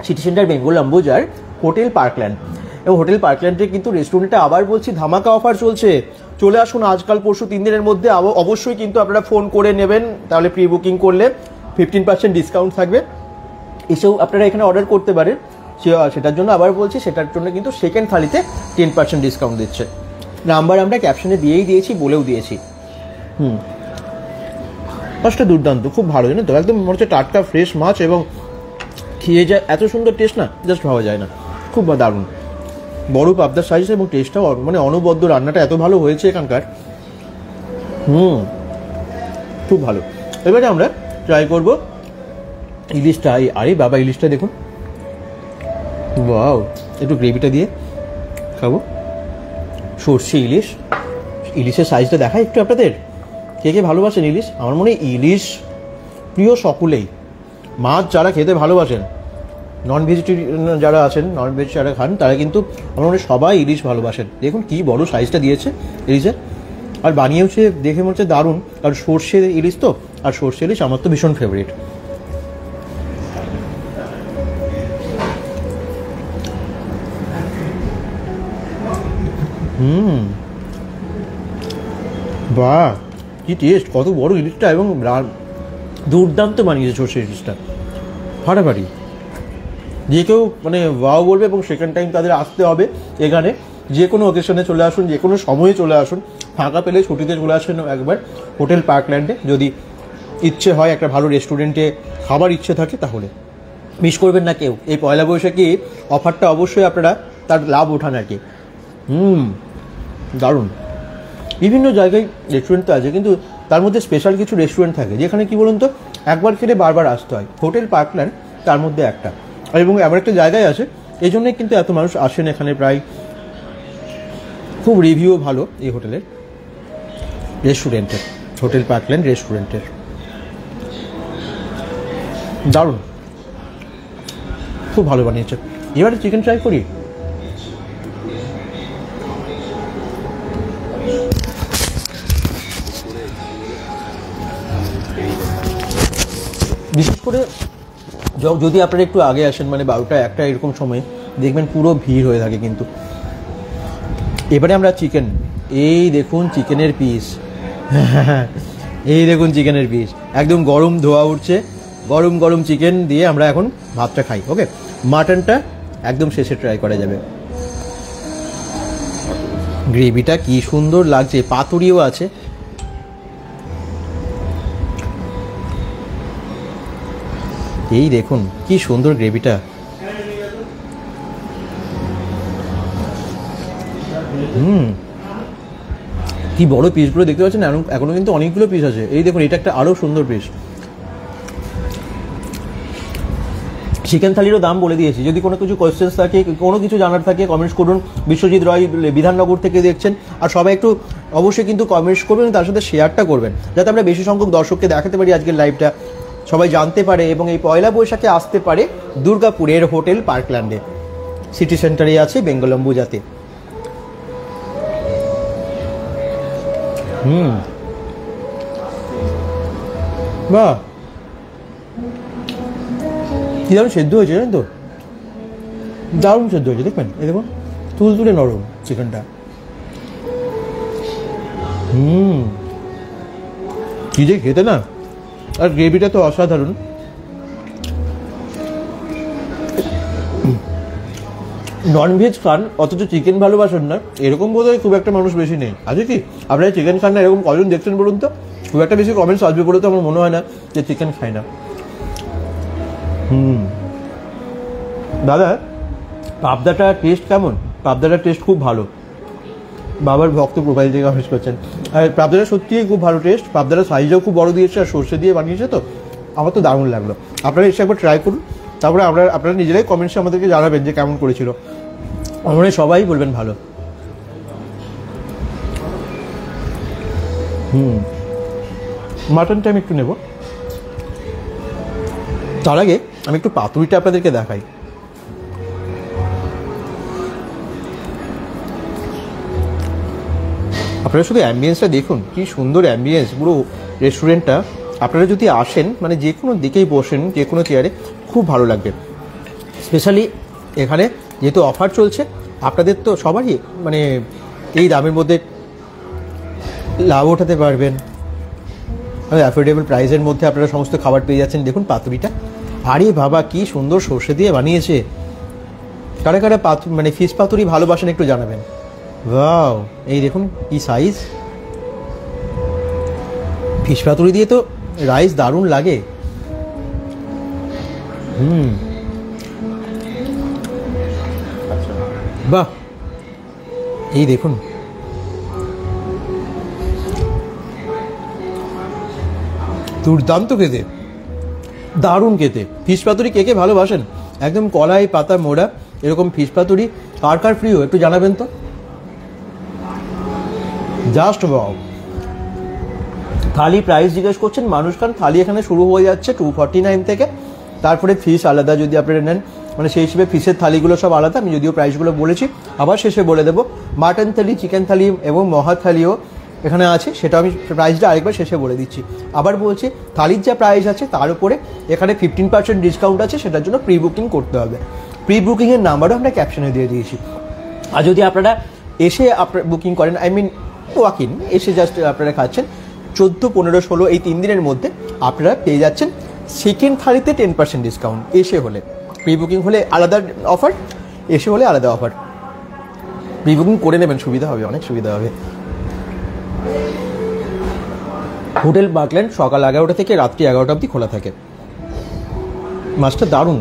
S1: সিটি সেন্টার বেঙ্গল অম্বুজার হোটেল পার্কল্যান্ড। এবং হোটেল পার্কল্যান্ডে কিন্তু রেস্টুরেন্টে আবার বলছি ধামাকা অফার চলছে। চলে আসুন আজকাল পরশু 3 দিনের মধ্যে। অবশ্যই কিন্তু আপনারা ফোন করে নেবেন, তাহলে প্রি বুকিং করলে 15% ডিসকাউন্ট থাকবে। এসেও আপনারা এখানে অর্ডার করতে পারেন। সেটার জন্য আবার বলছি, সেটার জন্য কিন্তু সেকেন্ড থালিতে 10% ডিসকাউন্ট দিচ্ছে। নাম্বার আমরা ক্যাপশনে দিয়েই দিয়েছি, বলেও দিয়েছি। মাছটা দুর্দান্ত, খুব ভালো, জানেন তো, একদম মনে হচ্ছে টাটকা ফ্রেশ মাছ, এবং খেয়ে যায় এত সুন্দর টেস্ট না, জাস্ট ভাবা যায় না, খুব দারুণ। বড় পাবদার সাইজ এবং টেস্টটাও মানে অনবদ্য। রান্নাটা এত ভালো হয়েছে এখানকার, খুব ভালো। এবারে আমরা ট্রাই করবো ইলিশটা। আরে বাবা, ইলিশটা দেখুন, ওয়াও। একটু গ্রেভিটা দিয়ে খাবো। সর্ষে ইলিশ, ইলিশের সাইজটা দেখায় একটু আপনাদের। কে কে ভালোবাসেন ইলিশ? আমার মনে হয় ইলিশ প্রিয় সকলেই। মাছ যারা খেতে ভালোবাসেন, নন ভেজিটেরিয়ান যারা আছেন, নন ভেজ যারা খান, তারা কিন্তু আমার মনে হয় সবাই ইলিশ ভালোবাসেন। দেখুন কি বড় সাইজটা দিয়েছে ইলিশের, আর বানিয়েছে দেখে মনে হচ্ছে দারুণ। আর সর্ষে ইলিশ তো, আর সর্ষে ইলিশ আমার তো ভীষণ ফেভারিট। বাহ, কি টেস্ট, কত বড় ইলিশটা, এবং দুর্দান্ত বানিয়েছে সর্ষে ইলিশটা, ফাটাফাটি। যে কেউ মানে ওয়াও বলবে, এবং সেকেন্ড টাইম তাদের আসতে হবে এখানে। যে কোনো অকেশনে চলে আসুন, যে কোনো সময়ে চলে আসুন, ফাঁকা পেলে ছুটিতে চলে আসুন একবার হোটেল পার্কল্যান্ডে। যদি ইচ্ছে হয় একটা ভালো রেস্টুরেন্টে খাবার ইচ্ছে থাকে তাহলে। মিস করবেন না কেউ, এই পয়লা বৈশাখী অফারটা অবশ্যই আপনারা তার লাভ ওঠান আর কি। দারুণ। বিভিন্ন জায়গায় রেস্টুরেন্ট তো আছে, কিন্তু তার মধ্যে স্পেশাল কিছু রেস্টুরেন্ট থাকে যেখানে কি বলুন তো একবার খেলে বারবার আসতে হয়। হোটেল পার্কল্যান্ড তার মধ্যে একটা, এবং এমন একটা জায়গায় আছে এই জন্যই কিন্তু এত মানুষ আসেন এখানে প্রায়। খুব রিভিউ ভালো এই হোটেলের, রেস্টুরেন্টের, হোটেল পার্কল্যান্ড রেস্টুরেন্টের। দারুণ, খুব ভালো বানিয়েছে। এবারে চিকেন ট্রাই করি। বিশেষ করে যদি আপনারা একটু আগে আসেন, মানে 12টা 1টা এরকম সময়, দেখবেন পুরো ভিড় হয়ে থাকে। কিন্তু এবারে আমরা চিকেন, এই দেখুন চিকেনের পিস, এই দেখুন চিকেনের পিস একদম গরম ধোয়া উঠছে, গরম গরম চিকেন দিয়ে আমরা এখন ভাতটা খাই। ওকে, মাটনটা একদম শেষে ট্রাই করা যাবে। গ্রেভিটা কি সুন্দর লাগছে, পাতুরিও আছে। এই দেখুন কি সুন্দর গ্রেভিটা। কি বড় পিসগুলো দেখতে পাচ্ছেন, এখনো কিন্তু অনেকগুলো পিস আছে। এই দেখুন, এটা একটা আরো সুন্দর পিস। চিকেন থালিরও দাম বলে দিয়েছি। যদি কোনো কিছু কোয়েশ্চেন্স থাকে, কোনো কিছু জানার থাকে, কমেন্টস করুন। বিশ্বজিৎ রয় বিধাননগর থেকে দেখছেন। আর সবাই একটু অবশ্যই কিন্তু কমেন্টস করবেন, তার সাথে শেয়ারটা করবেন, যাতে আমরা বেশি সংখ্যক দর্শককে দেখাতে পারি আজকের লাইভটা, সবাই জানতে পারে এবং এই পয়লা বৈশাখে আসতে পারে দুর্গাপুরের হোটেল পার্কল্যান্ডে। সিটি সেন্টারে আছে বেঙ্গল অম্বুজাতে। বাহ, কি দারুণ সেদ্ধ হয়েছে, জানেন তো, দারুণ সেদ্ধ হয়েছে। দেখবেন, এই দেখুন তুলতুলে নরম চিকেনটা। কি যে খেতে না, আর গ্রেভিটা তো অসাধারণ। ননভেজ খান অথচ চিকেন ভালোবাসেন না, এরকম বোধহয় খুব একটা মানুষ বেশি নেই। আছে কি আপনারা চিকেন খান না, এরকম কজন দেখছেন বলুন তো? খুব একটা বেশি কমেন্টস আসবে বলে তো আমার মনে হয় না যে চিকেন খায় না। দাদা, পাবদাটা টেস্ট কেমন? পাবদাটার টেস্ট খুব ভালো। বাবার ভক্ত প্রোফাইল থেকে কমেন্ট করছেন। আর পাবদাটা সত্যিই খুব ভালো টেস্ট। পাবদাটা সাইজও খুব বড় দিয়েছে, আর সর্ষে দিয়ে বানিয়েছে, তো আমার তো দারুণ লাগলো। আপনারা এসে একবার ট্রাই করুন, তারপরে আপনারা নিজেরাই কমেন্টসে আমাদেরকে জানাবেন যে কেমন করেছিল। আমরা সবাই বলবেন ভালো। মাটনটা আমি একটু নেব, তার আগে আমি একটু পাতুরিটা আপনাদেরকে দেখাই। আপনারা শুধু অ্যাম্বিয়েন্সটা দেখুন, কি সুন্দর অ্যাম্বিয়েন্স পুরো রেস্টুরেন্টটা। আপনারা যদি আসেন, মানে যে কোনো দিকেই বসেন, যে কোনো চেয়ারে, খুব ভালো লাগবে। স্পেশালি এখানে যেহেতু অফার চলছে, আপনাদের তো সবারই মানে এই দামের মধ্যে লাভ ওঠাতে পারবেন। অ্যাফোর্ডেবল প্রাইসের মধ্যে আপনারা সমস্ত খাবার পেয়ে যাচ্ছেন। দেখুন পাতুরিটা, আরে বাবা কি সুন্দর সর্ষে দিয়ে বানিয়েছে। কারা কারা মানে ফিশ পাতুরি ভালোবাসেন একটু জানাবেন। ওয়াও, এই দেখুন কি সাইজ। ফিশ পাতুরি দিয়ে তো রাইস দারুণ লাগে। বাহ, এই দেখুন দুর্দান্ত খেতে, দারুণ খেতে। ফিশ পাতুরি কে কে ভালোবাসেন, একদম কলাই পাতা মোড়া এরকম ফিশ পাতুরি কার কার প্রিয় একটু জানাবেন তো। Just wow. থালি প্রাইস জিজ্ঞেস করছেন মানুষ খান, থালি এখানে শুরু হয়ে যাচ্ছে 249 থেকে। তারপরে ফিশ আলাদা যদি আপনারা নেন, মানে সেই হিসেবে ফিশের থালিগুলো সব আলাদা। আমি যদিও প্রাইসগুলো বলেছি, আবার শেষে বলে দেবো। মাটন থালি, চিকেন থালি এবং মহা থালিও এখানে আছে, সেটা আমি প্রাইসটা আরেকবার শেষে বলে দিচ্ছি। আবার বলছি, থালির যা প্রাইস আছে তার উপরে এখানে 15% ডিসকাউন্ট আছে, সেটার জন্য প্রি বুকিং করতে হবে। প্রি বুকিংয়ের নাম্বারও আমরা ক্যাপশনে দিয়ে দিয়েছি। আর যদি আপনারা এসে আপনার বুকিং করেন, আই মিন ওয়াক ইন, এসে জাস্ট আপনারা খাচ্ছেন, 14, 15, 16 এই 3 দিনের মধ্যে আপনারা পেয়ে যাচ্ছেন সেকেন্ড থালিতে 10% ডিসকাউন্ট। এসে হলে, প্রি বুকিং হলে আলাদা অফার, এসে হলে আলাদা অফার। প্রি বুকিং করে নেবেন, সুবিধা হবে, অনেক সুবিধা হবে। হোটেল পার্কল্যান্ড সকাল 11টা থেকে রাত্রি 11টা অবধি খোলা থাকে। মাছটা দারুণ,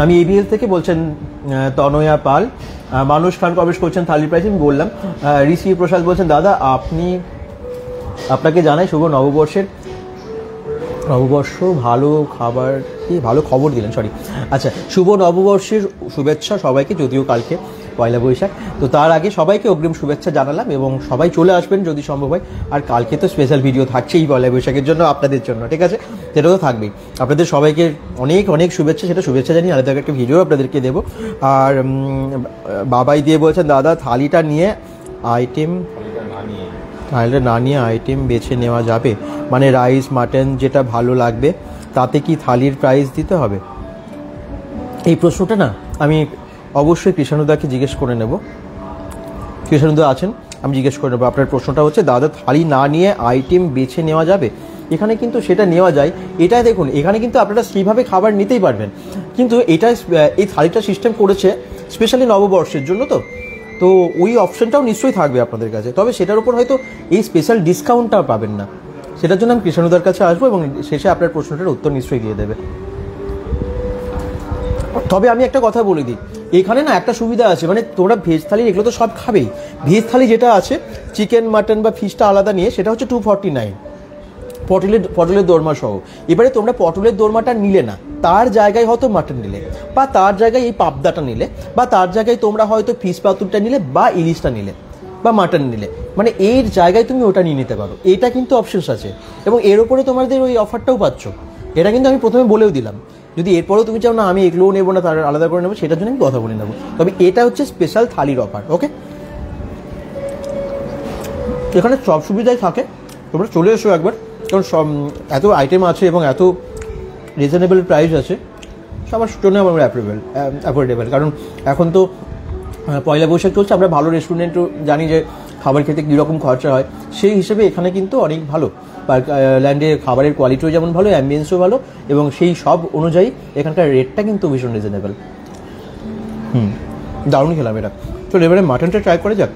S1: আমি এবিএল থেকে বলছেন তনয়া পাল, মানুষ খান কমেন্ট করছেন থালি প্রাইস আমি বললাম। ঋষি প্রসাদ বলছেন দাদা আপনাকে জানাই শুভ নববর্ষ ভালো খাবার কি ভালো খবর দিলেন, সরি আচ্ছা শুভ নববর্ষের শুভেচ্ছা সবাইকে, যদিও কালকে পয়লা বৈশাখ, তো তার আগে সবাইকে অগ্রিম শুভেচ্ছা জানালাম এবং সবাই চলে আসবেন যদি সম্ভব হয়। আর কালকে তো স্পেশাল ভিডিও থাকছেই পয়লা বৈশাখের জন্য আপনাদের জন্য, ঠিক আছে, সেটা তো থাকবেই। আপনাদের সবাইকে অনেক অনেক শুভেচ্ছা, সেটা শুভেচ্ছা জানিয়ে আলাদা একটা ভিডিও আপনাদেরকে দেবো। আর বাবাই দিয়ে বলছেন দাদা থালিটা না নিয়ে আইটেম বেছে নেওয়া যাবে, মানে রাইস মাটন যেটা ভালো লাগবে তাতে কি থালির প্রাইস দিতে হবে? এই প্রশ্নটা না আমি অবশ্যই কৃষ্ণদাকে জিজ্ঞেস করে নেব, কৃষ্ণদা আছেন, আমি জিজ্ঞেস করে নেবো। আপনার প্রশ্নটা হচ্ছে দাদা থালি না নিয়ে আইটেম বেছে নেওয়া যাবে, এখানে কিন্তু সেটা নেওয়া যায়। এটা দেখুন এখানে কিন্তু আপনারা সেইভাবে খাবার নিতেই পারবেন, কিন্তু এটা এই থালিটা সিস্টেম করেছে স্পেশালি নববর্ষের জন্য, তো ওই অপশনটাও নিশ্চয়ই থাকবে আপনাদের কাছে, তবে সেটার উপর হয়তো এই স্পেশাল ডিসকাউন্টটা পাবেন না। সেটার জন্য আমি কৃষ্ণদার কাছে আসবো এবং শেষে আপনার প্রশ্নটার উত্তর নিশ্চয়ই দিয়ে দেবে। তবে আমি একটা কথা বলে দিই, এখানে না একটা সুবিধা আছে, মানে তোমরা ভেজ থালি এগুলো তো সব খাবেই, ভেজ থালি যেটা আছে চিকেন মাটন বা ফিশটা আলাদা নিয়ে সেটা হচ্ছে 249 পটলের দোরমা সহ। এবারে তোমরা পটলের দোরমাটা নিলে না, তার জায়গায় হয়তো মাটন নিলে, বা তার জায়গায় এই পাবদাটা নিলে, বা তার জায়গায় তোমরা হয়তো ফিশ পাতুরটা নিলে, বা ইলিশটা নিলে, বা মাটন নিলে, মানে এর জায়গায় তুমি ওটা নিয়ে নিতে পারো। এটা কিন্তু অপশনস আছে এবং এর উপরে তোমাদের ওই অফারটাও পাচ্ছ। এটা কিন্তু আমি প্রথমে বলেও দিলাম, যদি এরপরেও তুমি চাও না আমি এগুলোও নেবো না তার আলাদা করে নেবো, সেটার জন্য আমি কথা বলে নেবো। তবে এটা হচ্ছে স্পেশাল থালির অফার, ওকে? এখানে সব সুবিধাই থাকে, তোমরা চলে এসো একবার, কারণ সব এত আইটেম আছে এবং এত রিজনেবল প্রাইস আছে, সবার জন্য আমার অ্যাফোর্ডেবল। কারণ এখন তো পয়লা বৈশাখ চলছে, আমরা ভালো রেস্টুরেন্টও জানি যে খাবার খেতে কীরকম খরচা হয়, সেই হিসেবে এখানে কিন্তু অনেক ভালো ল্যান্ডে খাবারের কোয়ালিটিও যেমন ভালো, অ্যাম্বিয়েন্সও ভালো, এবং সেই সব অনুযায়ী এখানকার রেটটা কিন্তু ভীষণ রিজনেবল। দারুণ খেলাম এটা। তো এবারে মাটনটা ট্রাই করে যাক।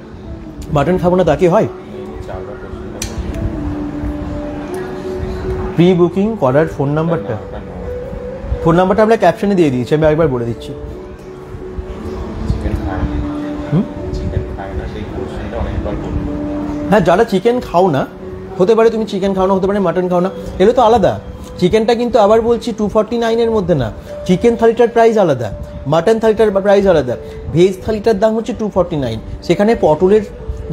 S1: মাটন খাবো না তা কি হয়? প্রি বুকিং করার ফোন নাম্বারটা আমরা ক্যাপশনে দিয়ে দিয়েছি, আমি একবার বলে দিচ্ছি। হ্যাঁ, যারা চিকেন খাও না, হতে পারে তুমি চিকেন খাও না, হতে পারে মাটন খাও না, এগুলো তো আলাদা। চিকেনটা কিন্তু আবার বলছি 249 মধ্যে না, চিকেন থালিটার প্রাইস আলাদা, মাটন থালিটার প্রাইস আলাদা, ভেজ থালিটার দাম হচ্ছে 249। সেখানে পটলের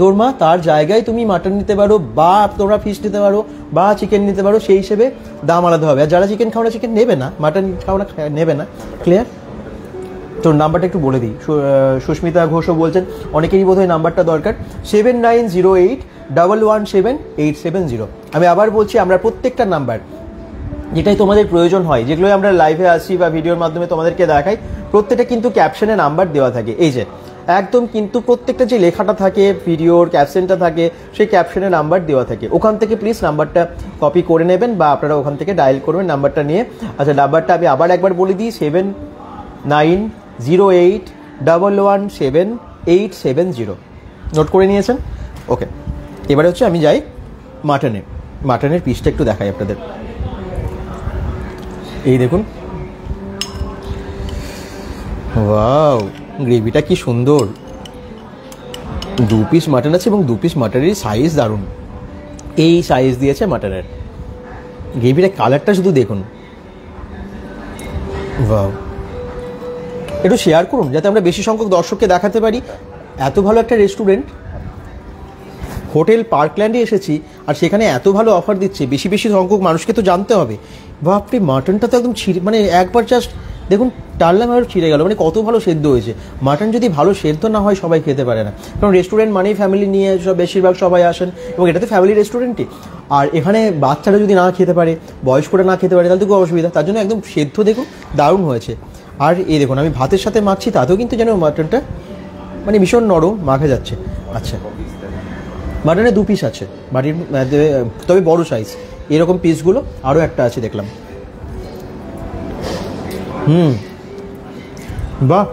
S1: দোরমা, তার জায়গায় তুমি মাটন নিতে পারো, বা তোমরা ফিশ নিতে পারো, বা চিকেন নিতে পারো, সেই হিসেবে দাম আলাদা হবে। আর যারা চিকেন খাও না, চিকেন নেবে না, মাটন খাও না, নেবে না। ক্লিয়ার? তো নাম্বারটা একটু বলে দিই। সুস্মিতা ঘোষও বলছেন অনেকেরই বোধহয় নাম্বারটা দরকার, 7908117870। আমি আবার বলছি, আমরা প্রত্যেকটা নাম্বার যেটাই তোমাদের প্রয়োজন হয়, যেগুলোই আমরা লাইভে আসি বা ভিডিওর মাধ্যমে তোমাদেরকে দেখাই, প্রত্যেকটা কিন্তু ক্যাপশনে নাম্বার দেওয়া থাকে। এই যে একদম কিন্তু প্রত্যেকটা যে লেখাটা থাকে, ভিডিওর ক্যাপশনটা থাকে, সেই ক্যাপশনে নাম্বার দেওয়া থাকে। ওখান থেকে প্লিজ নাম্বারটা কপি করে নেবেন বা আপনারা ওখান থেকে ডায়াল করবেন নাম্বারটা নিয়ে। আচ্ছা, নাম্বারটা আমি আবার একবার বলে দিই, 7908117870। নোট করে নিয়েছেন? ওকে, এবারে হচ্ছে আমি যাই মাটনের পিসটা একটু দেখাই আপনাদের। এই দেখুন, ওয়াও, গ্রেভিটা কি সুন্দর। 2 পিস মাটন আছে এবং 2 পিস মাটনের সাইজ দারুণ। এই সাইজ দিয়েছে মাটনের। গ্রেভিটা কালারটা শুধু দেখুন, ওয়াও। একটু শেয়ার করুন যাতে আমরা বেশি সংখ্যক দর্শককে দেখাতে পারি। এত ভালো একটা রেস্টুরেন্ট, হোটেল পার্কল্যান্ডে এসেছি, আর সেখানে এত ভালো অফার দিচ্ছে, বেশি বেশি সংখ্যক মানুষকে তো জানতে হবে। বাপরে, মাটনটা তো একদম মানে একবার জাস্ট দেখুন, টানলাম আর ছিঁড়ে গেল, মানে কত ভালো সেদ্ধ হয়েছে। মাটন যদি ভালো সেদ্ধ না হয় সবাই খেতে পারে না, কারণ রেস্টুরেন্ট মানেই ফ্যামিলি নিয়ে সব বেশিরভাগ সবাই আসেন, এবং এটা তো ফ্যামিলি রেস্টুরেন্টই। আর এখানে বাচ্চারা যদি না খেতে পারে, বয়স্করা না খেতে পারে, তাহলে তো খুব অসুবিধা। তার জন্য একদম সেদ্ধ দেখুন, দারুণ হয়েছে। আর এই দেখুন, আমি ভাতের সাথে মাখছি, তাতেও কিন্তু যেন মাটনটা মানে ভীষণ নরম মাখা যাচ্ছে। আচ্ছা, মাটনে 2 পিস আছে বাড়ির, তবে বড় সাইজ। এরকম পিসগুলো আরও একটা আছে দেখলাম। বাহ,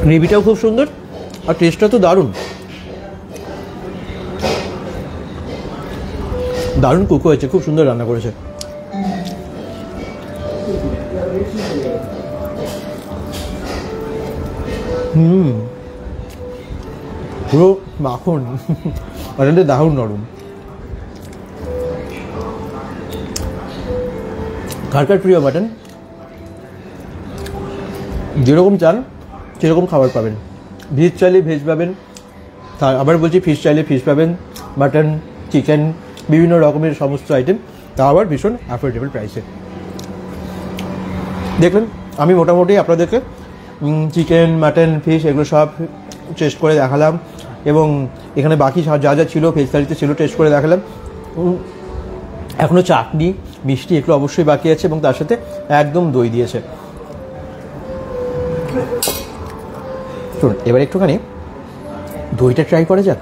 S1: গ্রেভিটাও খুব সুন্দর আর টেস্টটা তো দারুণ। দারুণ কুক হয়েছে, খুব সুন্দর রান্না করেছে। পুরো মাখন, মাটনটা দারুণ নরম। কার কার প্রিয় মাটন, যেরকম চান সেরকম খাবার পাবেন। ভেজ চাইলে ভেজ পাবেন, আবার বলছি ফিশ চাইলে ফিশ পাবেন, মাটন, চিকেন, বিভিন্ন রকমের সমস্ত আইটেম, তা আবার ভীষণ অ্যাফোর্ডেবল প্রাইসে। দেখলেন আমি মোটামুটি আপনাদেরকে চিকেন, মাটন, ফিশ এগুলো সব টেস্ট করে দেখালাম, এবং এখানে বাকি যা যা ছিল ভেজ থালিতে ছিল টেস্ট করে দেখালাম। এখনও চাটনি, মিষ্টি এগুলো অবশ্যই বাকি আছে, এবং তার সাথে একদম দই দিয়েছে। শুনুন, এবার একটুখানি দইটা ট্রাই করে যাক।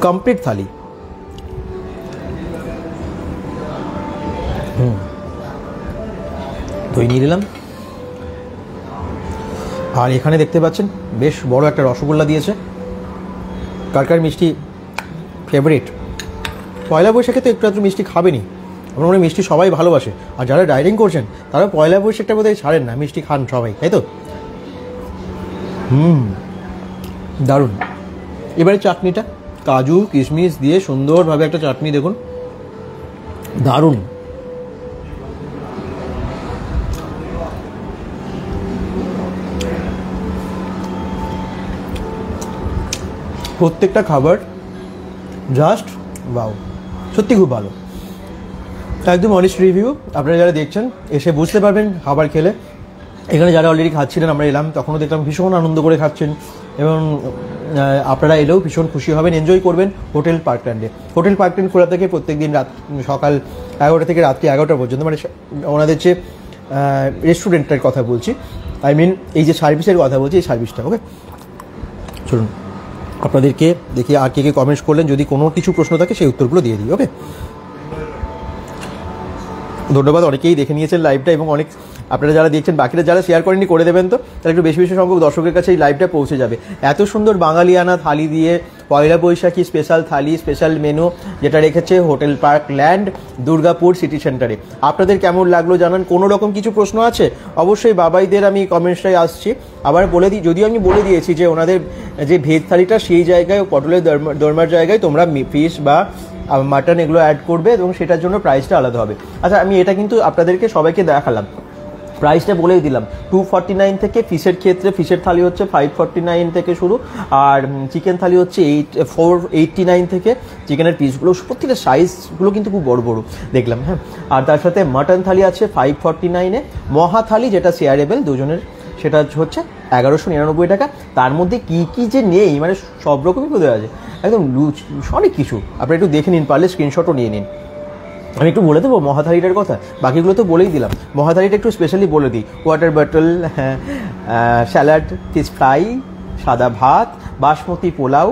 S1: কমপ্লিট থালি। দই নিয়ে নিলাম, আর এখানে দেখতে পাচ্ছেন বেশ বড় একটা রসগোল্লা দিয়েছে। কার কার মিষ্টি ফেভারিট? পয়লা বৈশাখে তো একটু একটু মিষ্টি খাবেনি, আমার মনে হয় মিষ্টি সবাই ভালোবাসে, আর যারা ডায়েটিং করছেন তারা পয়লা বৈশাখটা বোধহয় ছাড়েন না, মিষ্টি খান সবাই, তাই তো? দারুণ। এবারে চাটনিটা কাজু কিশমিশ দিয়ে সুন্দরভাবে একটা চাটনি, দেখুন দারুণ। প্রত্যেকটা খাবার জাস্ট ওয়াও, সত্যি খুব ভালো। একদম অনেস্ট রিভিউ, আপনারা যারা দেখছেন এসে বুঝতে পারবেন খাবার খেলে। এখানে যারা অলরেডি খাচ্ছিলেন, আমরা এলাম তখনও দেখলাম ভীষণ আনন্দ করে খাচ্ছেন, এবং আপনারা এলেও ভীষণ খুশি হবেন, এনজয় করবেন হোটেল পার্কল্যান্ডে। হোটেল পার্কল্যান্ড খোলা থাকে প্রত্যেক দিন সকাল 11টা থেকে রাত্রি 11টা পর্যন্ত, মানে ওনাদের যে রেস্টুরেন্টটার কথা বলছি, আই মিন এই যে সার্ভিসের কথা বলছি, এই সার্ভিসটা। ওকে, চলুন আপনাদেরকে দেখি আর কে কে কমেন্টস করলেন, যদি কোনো কিছু প্রশ্ন থাকে সেই উত্তরগুলো দিয়ে দিই। ওকে, ধন্যবাদ, অনেকেই দেখে নিয়েছেন লাইভটা, এবং অনেক আপনারা যারা দেখছেন বাকিরা যারা শেয়ার করেননি করে দেবেন, তো তাহলে একটু বেশি বেশি সংখ্যক দর্শকের কাছে এই লাইভটা পৌঁছে যাবে। এত সুন্দর বাঙালিয়ানা থালি দিয়ে পয়লা বৈশাখী স্পেশাল থালি, স্পেশাল মেনু যেটা রেখেছে হোটেল পার্কল্যান্ড দুর্গাপুর সিটি সেন্টারে। আপনাদের কেমন লাগলো জানান। কোনো রকম কিছু প্রশ্ন আছে অবশ্যই বাবাইদের আমি কমেন্টসটাই আসছি। আবার বলে দিই, যদিও আমি বলে দিয়েছি যে ওনাদের যে ভেজ থালিটা সেই জায়গায় পটলের দরমার জায়গায় তোমরা ফিশ বা মাটন এগুলো অ্যাড করবে, এবং সেটার জন্য প্রাইসটা আলাদা হবে। আচ্ছা, আমি এটা কিন্তু আপনাদেরকে সবাইকে দেখালাম, প্রাইসটা বলেই দিলাম। 249 থেকে ফিশের ক্ষেত্রে, ফিশের থালি হচ্ছে 549 থেকে শুরু, আর চিকেন থালি হচ্ছে 489 থেকে। চিকেনের পিসগুলো প্রত্যেকটা সাইজগুলো কিন্তু খুব বড় বড় দেখলাম, হ্যাঁ। আর তার সাথে মাটন থালি আছে 549-এ। মহা থালি যেটা শেয়ারেবল দুজনের, সেটা হচ্ছে 1199 টাকা। তার মধ্যে কি কি যে নেই, মানে সব রকমই বোধহয় আছে, একদম অনেক কিছু। আপনারা একটু দেখে নিন, পারলে স্ক্রিনশটও নিয়ে নিন। আমি একটু বলে দেবো মহাথালিটার কথা, বাকিগুলো তো বলেই দিলাম। মহাথালিটা একটু স্পেশালি বলে দিই। Water bottle, salad, fish fry, সাদা ভাত, বাসমতি পোলাও,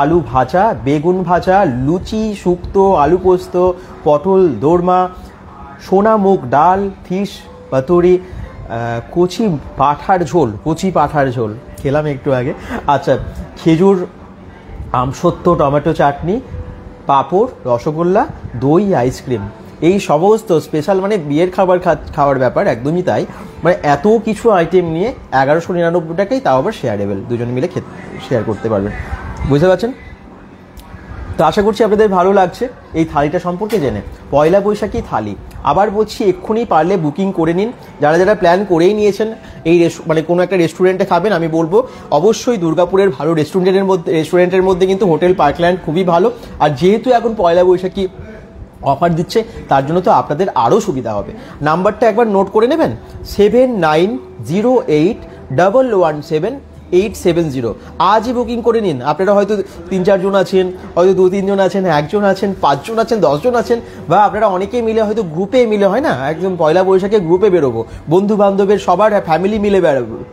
S1: আলু ভাজা, বেগুন ভাজা, লুচি, শুক্তো, আলু পোস্ত, পটল দোরমা, সোনা মুগ ডাল, ফিশ পাতুরি, কচি পাঁঠার ঝোল খেলাম একটু আগে। আচ্ছা, খেজুর, আমসত্ত্ব, টমেটো চাটনি, পাঁপড়, রসগোল্লা, দই, আইসক্রিম, এই সমস্ত স্পেশাল, মানে বিয়ের খাওয়ার ব্যাপার একদমই তাই। মানে এত কিছু আইটেম নিয়ে 1199 টাকাই, তাও আবার শেয়ারেবল, দুজনে মিলে শেয়ার করতে পারবেন। বুঝতে পারছেন তো? আশা করছি আপনাদের ভালো লাগছে এই থালিটা সম্পর্কে জেনে। পয়লা বৈশাখী থালি আবার বলছি, এক্ষুনি পারলে বুকিং করে নিন। যারা যারা প্ল্যান করেই নিয়েছেন এই মানে কোনো একটা রেস্টুরেন্টে খাবেন, আমি বলবো অবশ্যই দুর্গাপুরের ভালো রেস্টুরেন্টের মধ্যে কিন্তু হোটেল পার্কল্যান্ড খুবই ভালো। আর যেহেতু এখন পয়লা বৈশাখী অফার দিচ্ছে, তার জন্য তো আপনাদের আরও সুবিধা হবে। নাম্বারটা একবার নোট করে নেবেন, 7908117870। আজই বুকিং করে নিন। আপনারা হয়তো 3-4 জন আছেন, হয়তো 2-3 জন আছেন, 1 জন আছেন, 5 জন আছেন, 10 জন আছেন, বা আপনারা অনেকেই মিলে হয়তো গ্রুপে মিলে, হয় না, একদম পয়লা বৈশাখে গ্রুপে বেরোবো, বন্ধু বান্ধবের সবার ফ্যামিলি মিলে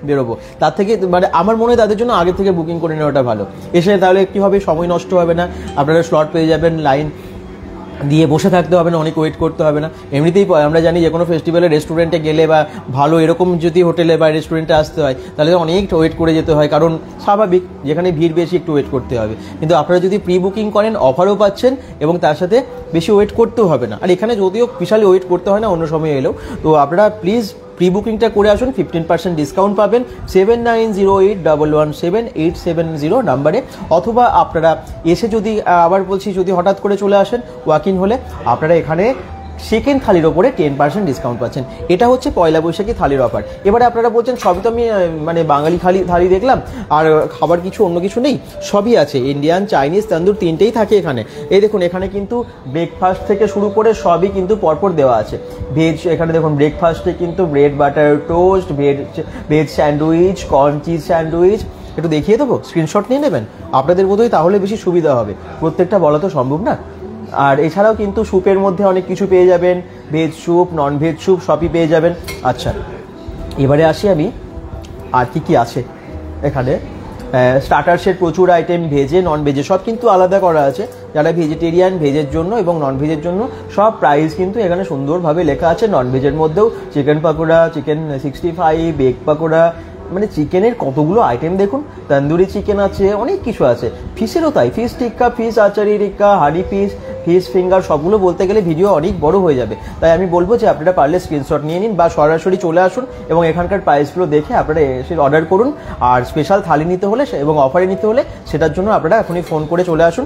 S1: বেরোবো। তার থেকে মানে আমার মনে হয় তাদের জন্য আগে থেকে বুকিং করে নেওয়াটা ভালো। এসে তাহলে কি হবে, সময় নষ্ট হবে না, আপনারা স্লট পেয়ে যাবেন, লাইন দিয়ে বসে থাকতে হবে না, অনেক ওয়েট করতে হবে না। এমনিতেই আমরা জানি যে কোনো ফেস্টিভ্যালে রেস্টুরেন্টে গেলে বা ভালো এরকম যদি হোটেলে বা রেস্টুরেন্টে আসতে হয় তাহলে অনেক ওয়েট করে যেতে হয়, কারণ স্বাভাবিক যেখানে ভিড় বেশি একটু ওয়েট করতে হবে। কিন্তু আপনারা যদি প্রি বুকিং করেন অফারও পাচ্ছেন এবং তার সাথে বেশি ওয়েট করতেও হবে না। আর এখানে যদিও বিশাল ওয়েট করতে হয় না অন্য সময় এলেও, তো আপনারা প্লিজ প্রি বুকিংটা করে আসুন, 15% ডিসকাউন্ট পাবেন 7908117870 নাম্বারে, অথবা আপনারা এসে যদি আবার বলছি যদি হঠাৎ করে চলে আসেন ওয়াক ইন হলে আপনারা এখানে সেকেন্ড থালির ওপরে 10% ডিসকাউন্ট পাচ্ছেন। এটা হচ্ছে পয়লা বৈশাখী থালির অফার। এবারে আপনারা বলছেন সবই তো আমি মানে বাঙালি থালি দেখলাম আর খাবার কিছু অন্য কিছু নেই, সবই আছে, ইন্ডিয়ান চাইনিজ তন্দুর তিনটেই থাকে এখানে। এই দেখুন এখানে কিন্তু ব্রেকফাস্ট থেকে শুরু করে সবই কিন্তু পরপর দেওয়া আছে। ভেজ এখানে দেখুন ব্রেকফাস্টে কিন্তু bread butter toast, veg sandwich, corn cheese sandwich, একটু দেখিয়ে দেবো, স্ক্রিনশট নিয়ে নেবেন আপনাদের বোধহয়, তাহলে বেশি সুবিধা হবে, প্রত্যেকটা বলা তো সম্ভব না। আর এছাড়াও কিন্তু স্যুপের মধ্যে অনেক কিছু পেয়ে যাবেন, veg soup, non veg soup সবই পেয়ে যাবেন। আচ্ছা এবারে আসি আমি আর কি আছে এখানে। স্টার্টার্সের প্রচুর আইটেম, ভেজে নন ভেজে সব কিন্তু আলাদা করা আছে। যারা ভেজিটেরিয়ান ভেজের জন্য এবং নন ভেজের জন্য সব প্রাইস কিন্তু এখানে সুন্দরভাবে লেখা আছে। নন ভেজের মধ্যেও chicken pakora, chicken 65, egg pakora, মানে চিকেনের কতগুলো আইটেম দেখুন, তন্দুরি চিকেন আছে, অনেক কিছু আছে। ফিশেরও তাই, ফিশ টিক্কা, ফিশ আচারি টিক্কা, হাঁড়ি ফিশ ফিঙ্গার, সবগুলো বলতে গেলে ভিডিও অনেক বড় হয়ে যাবে। তাই আমি বলবো যে আপনারা পারলে স্ক্রিনশট নিয়ে নিন বা সরাসরি চলে আসুন এবং এখানকার প্রাইসগুলো দেখে আপনারা এসে অর্ডার করুন। আর স্পেশাল থালি নিতে হলে এবং অফারে নিতে হলে সেটার জন্য আপনারা এখনই ফোন করে চলে আসুন,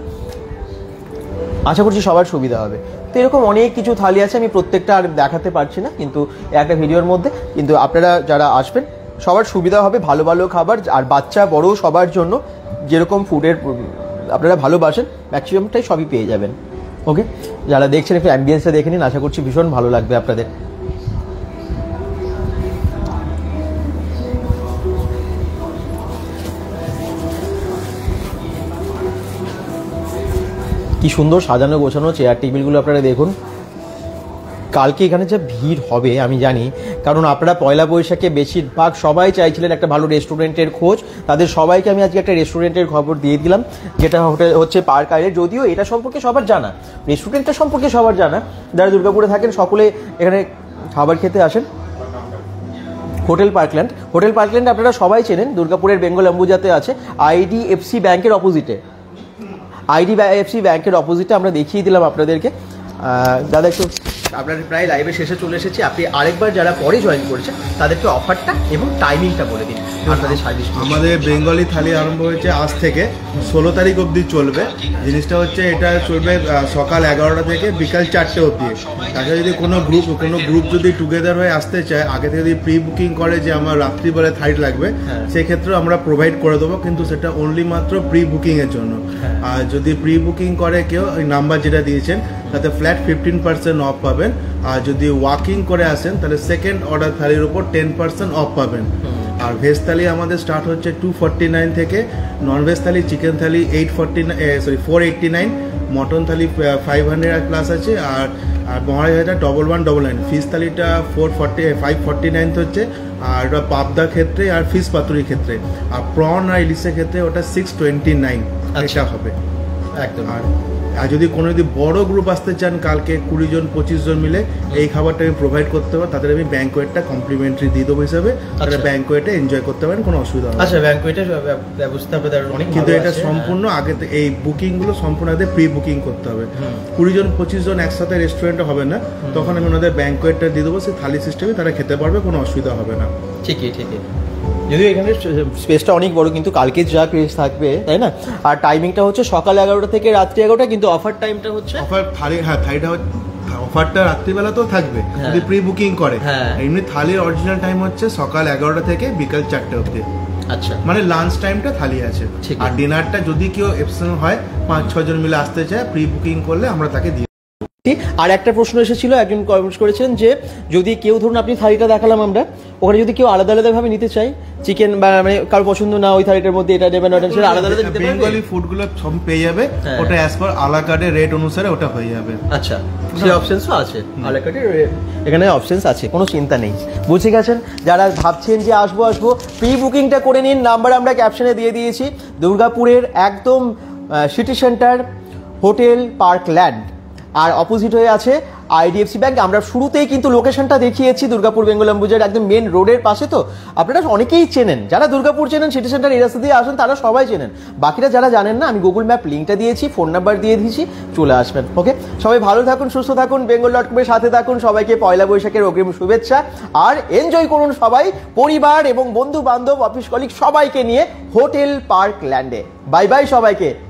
S1: আশা করছি সবার সুবিধা হবে। তো এরকম অনেক কিছু থালি আছে, আমি প্রত্যেকটা আর দেখাতে পারছি না কিন্তু একটা ভিডিওর মধ্যে, কিন্তু আপনারা যারা আসবেন সবার সুবিধা হবে, ভালো ভালো খাবার আর বাচ্চা বড় সবার জন্য যেরকম ফুডের আপনারা ভালোবাসেন ম্যাক্সিমামটাই সবই পেয়ে যাবেন। ওকে, যারা দেখছেন একটু অ্যাম্বিয়েন্সটা দেখে নিন, আশা করছি ভীষণ ভালো লাগবে আপনাদের। কি সুন্দর সাজানো গোছানো চেয়ার টেবিলগুলো আপনারা দেখুন। কালকে এখানে যে ভিড় হবে আমি জানি, কারণ আপনারা পয়লা বৈশাখে বেশিরভাগ সবাই চাইছিলেন একটা ভালো রেস্টুরেন্টের খোঁজ, তাদের সবাইকে আমি আজকে একটা রেস্টুরেন্টের খবর দিয়ে দিলাম, যেটা হচ্ছে পার্ক আইল্যান্ড। যদিও এটা সম্পর্কে সবার জানা, রেস্টুরেন্টটা সম্পর্কে সবার জানা, যারা দুর্গাপুরে থাকেন সকলে এখানে খাবার খেতে আসেন। হোটেল পার্কল্যান্ড আপনারা সবাই চেনেন, দুর্গাপুরের বেঙ্গল অম্বুজাতে আছে, IDFC ব্যাংকের অপোজিটে। IDFC ব্যাংকের অপোজিটে আমরা দেখিয়ে দিলাম আপনাদেরকে। দাদা একটু আপনার প্রায় লাইভে শেষে চলে এসেছি, আপনি আরেকবার যারা পরে জয়েন করেছেন তাদেরকে অফারটা এবং টাইমিংটা বলে দিন আপনাদের সার্ভিস।
S2: আমাদের বেঙ্গলি থালি আরম্ভ হয়েছে আজ থেকে 16 তারিখ অবধি চলবে। জিনিসটা হচ্ছে এটা চলবে সকাল 11টা থেকে বিকাল 4টে অবধি। তাছাড়া যদি কোনো গ্রুপ যদি টুগেদার হয়ে আসতে চায়, আগে থেকে যদি প্রি বুকিং করে যে আমার রাত্রিবেলায় থালি লাগবে, সেক্ষেত্রে আমরা প্রোভাইড করে দেবো, কিন্তু সেটা অনলি মাত্র প্রি বুকিংয়ের জন্য। আর যদি প্রি বুকিং করে কেউ, ওই নাম্বার যেটা দিয়েছেন তাতে ফ্ল্যাট 15% অফ পাবেন। আর যদি ওয়াকিং করে আসেন তাহলে সেকেন্ড অর্ডার থালির উপর 10% অফ পাবেন। আর ভেজ থালি আমাদের স্টার্ট হচ্ছে 249 থেকে, নন ভেজ থালি চিকেন থালি 489, মটন থালি 500 প্লাস আছে, আর মহারাজ হাজার 1199, ফিশ থালিটা 549 হচ্ছে, আর ওটা পাবদা ক্ষেত্রে আর ফিশ পাতুরির ক্ষেত্রে, আর প্রন আর ইলিশের ক্ষেত্রে ওটা 629 এটা হবে একদম। আর যদি বড় গ্রুপ আসতে চান, কালকে 20 জন 25 জন মিলে এই খাবারটা আমি প্রোভাইড করতে পারবো, তাদের আমি ব্যাঙ্কোয়েটটা কমপ্লিমেন্টারি দিয়ে দেবো হিসাবে, তারা ব্যাঙ্কোয়েটে এনজয় করতে পারেন, কোনো অসুবিধা হবে না।
S1: আচ্ছা, ব্যাঙ্কোয়েটের ব্যবস্থা অনেক,
S2: কিন্তু এটা সম্পূর্ণ আগে এই বুকিং গুলো সম্পূর্ণ আগে প্রি বুকিং করতে হবে। 20 জন 25 জন একসাথে রেস্টুরেন্টে হবে না, তখন আমি ওনাদের ব্যাঙ্কোয়েটটা দিয়ে দেবো, সেই থালি সিস্টেমে তারা খেতে পারবে, কোনো অসুবিধা হবে না।
S1: ঠিকই। যদিও এখানে স্পেসটা অনেক বড়, কিন্তু কালকে যা ক্রেজ থাকবে তাই না। আর টাইমিংটা হচ্ছে সকাল 11টা থেকে রাত্রি 11টা, কিন্তু অফার টাইমটা হচ্ছে
S2: থালিটা অফারটা রাত্রিবেলাতেও থাকবে যদি প্রি বুকিং করে। এমনি থালির অরিজিনাল টাইম হচ্ছে সকাল 11টা থেকে বিকাল 4টে অবধি।
S1: আচ্ছা,
S2: মানে লাঞ্চ টাইমটা থালি আছে। আর ডিনারটা যদি কেউ এপশন হয় 5-6 জন মিলে আসতে চায়, প্রি বুকিং করলে আমরা তাকে দিই।
S1: আর একটা প্রশ্ন এসেছিল, একজন কমেন্ট করেছেন যে যদি কেউ ধরুন আপনি থালিটা দেখালাম আমরা, ওখানে যদি কেউ আলাদা আলাদা ভাবে নিতে চাই, চিকেন বা মানে কারো পছন্দ না ওই থালিটার মধ্যে এটা নেবেন ওটা সেটা আলাদা আলাদা নিতে পারবে।
S2: বেঙ্গলি ফুডগুলো সব পেয়ে যাবে, ওটা অ্যাজ পার আলা কার্ডের রেট অনুসারে ওটা হয়ে যাবে।
S1: আচ্ছা, সেই অপশনসও আছে, আলা কার্ডের এখানে অপশনস আছে, কোনো চিন্তা নেই। বুঝে গেছেন? যারা ভাবছেন যে আসবো প্রি বুকিংটা করে নিন, নাম্বার আমরা ক্যাপশনে দিয়ে দিয়েছি। দুর্গাপুরের একদম সিটি সেন্টার হোটেল পার্কল্যান্ড, আর অপোজিট হয়ে আছে IDFC ব্যাংক। আমরা শুরুতেই কিন্তু লোকেশনটা দেখিয়েছি দুর্গাপুর বেঙ্গল অ্যাম্বুজার একদম মেন রোডের পাশে। তো আপনারা অনেকেই চেনেন, যারা দুর্গাপুর চেনেন, সিটি সেন্টার এই রাস্তা দিয়ে আসেন তারা সবাই চেনেন। বাকিরা যারা জানেন না, আমি গুগল ম্যাপ লিঙ্কটা দিয়েছি, ফোন নাম্বার দিয়ে দিয়েছি, চলে আসবেন। ওকে, সবাই ভালো থাকুন, সুস্থ থাকুন, bengal.com-এর সাথে থাকুন। সবাইকে পয়লা বৈশাখের অগ্রিম শুভেচ্ছা, আর এনজয় করুন সবাই পরিবার এবং বন্ধু বান্ধব, অফিস কলিগ সবাইকে নিয়ে হোটেল পার্ক ল্যান্ডে। বাই বাই সবাইকে।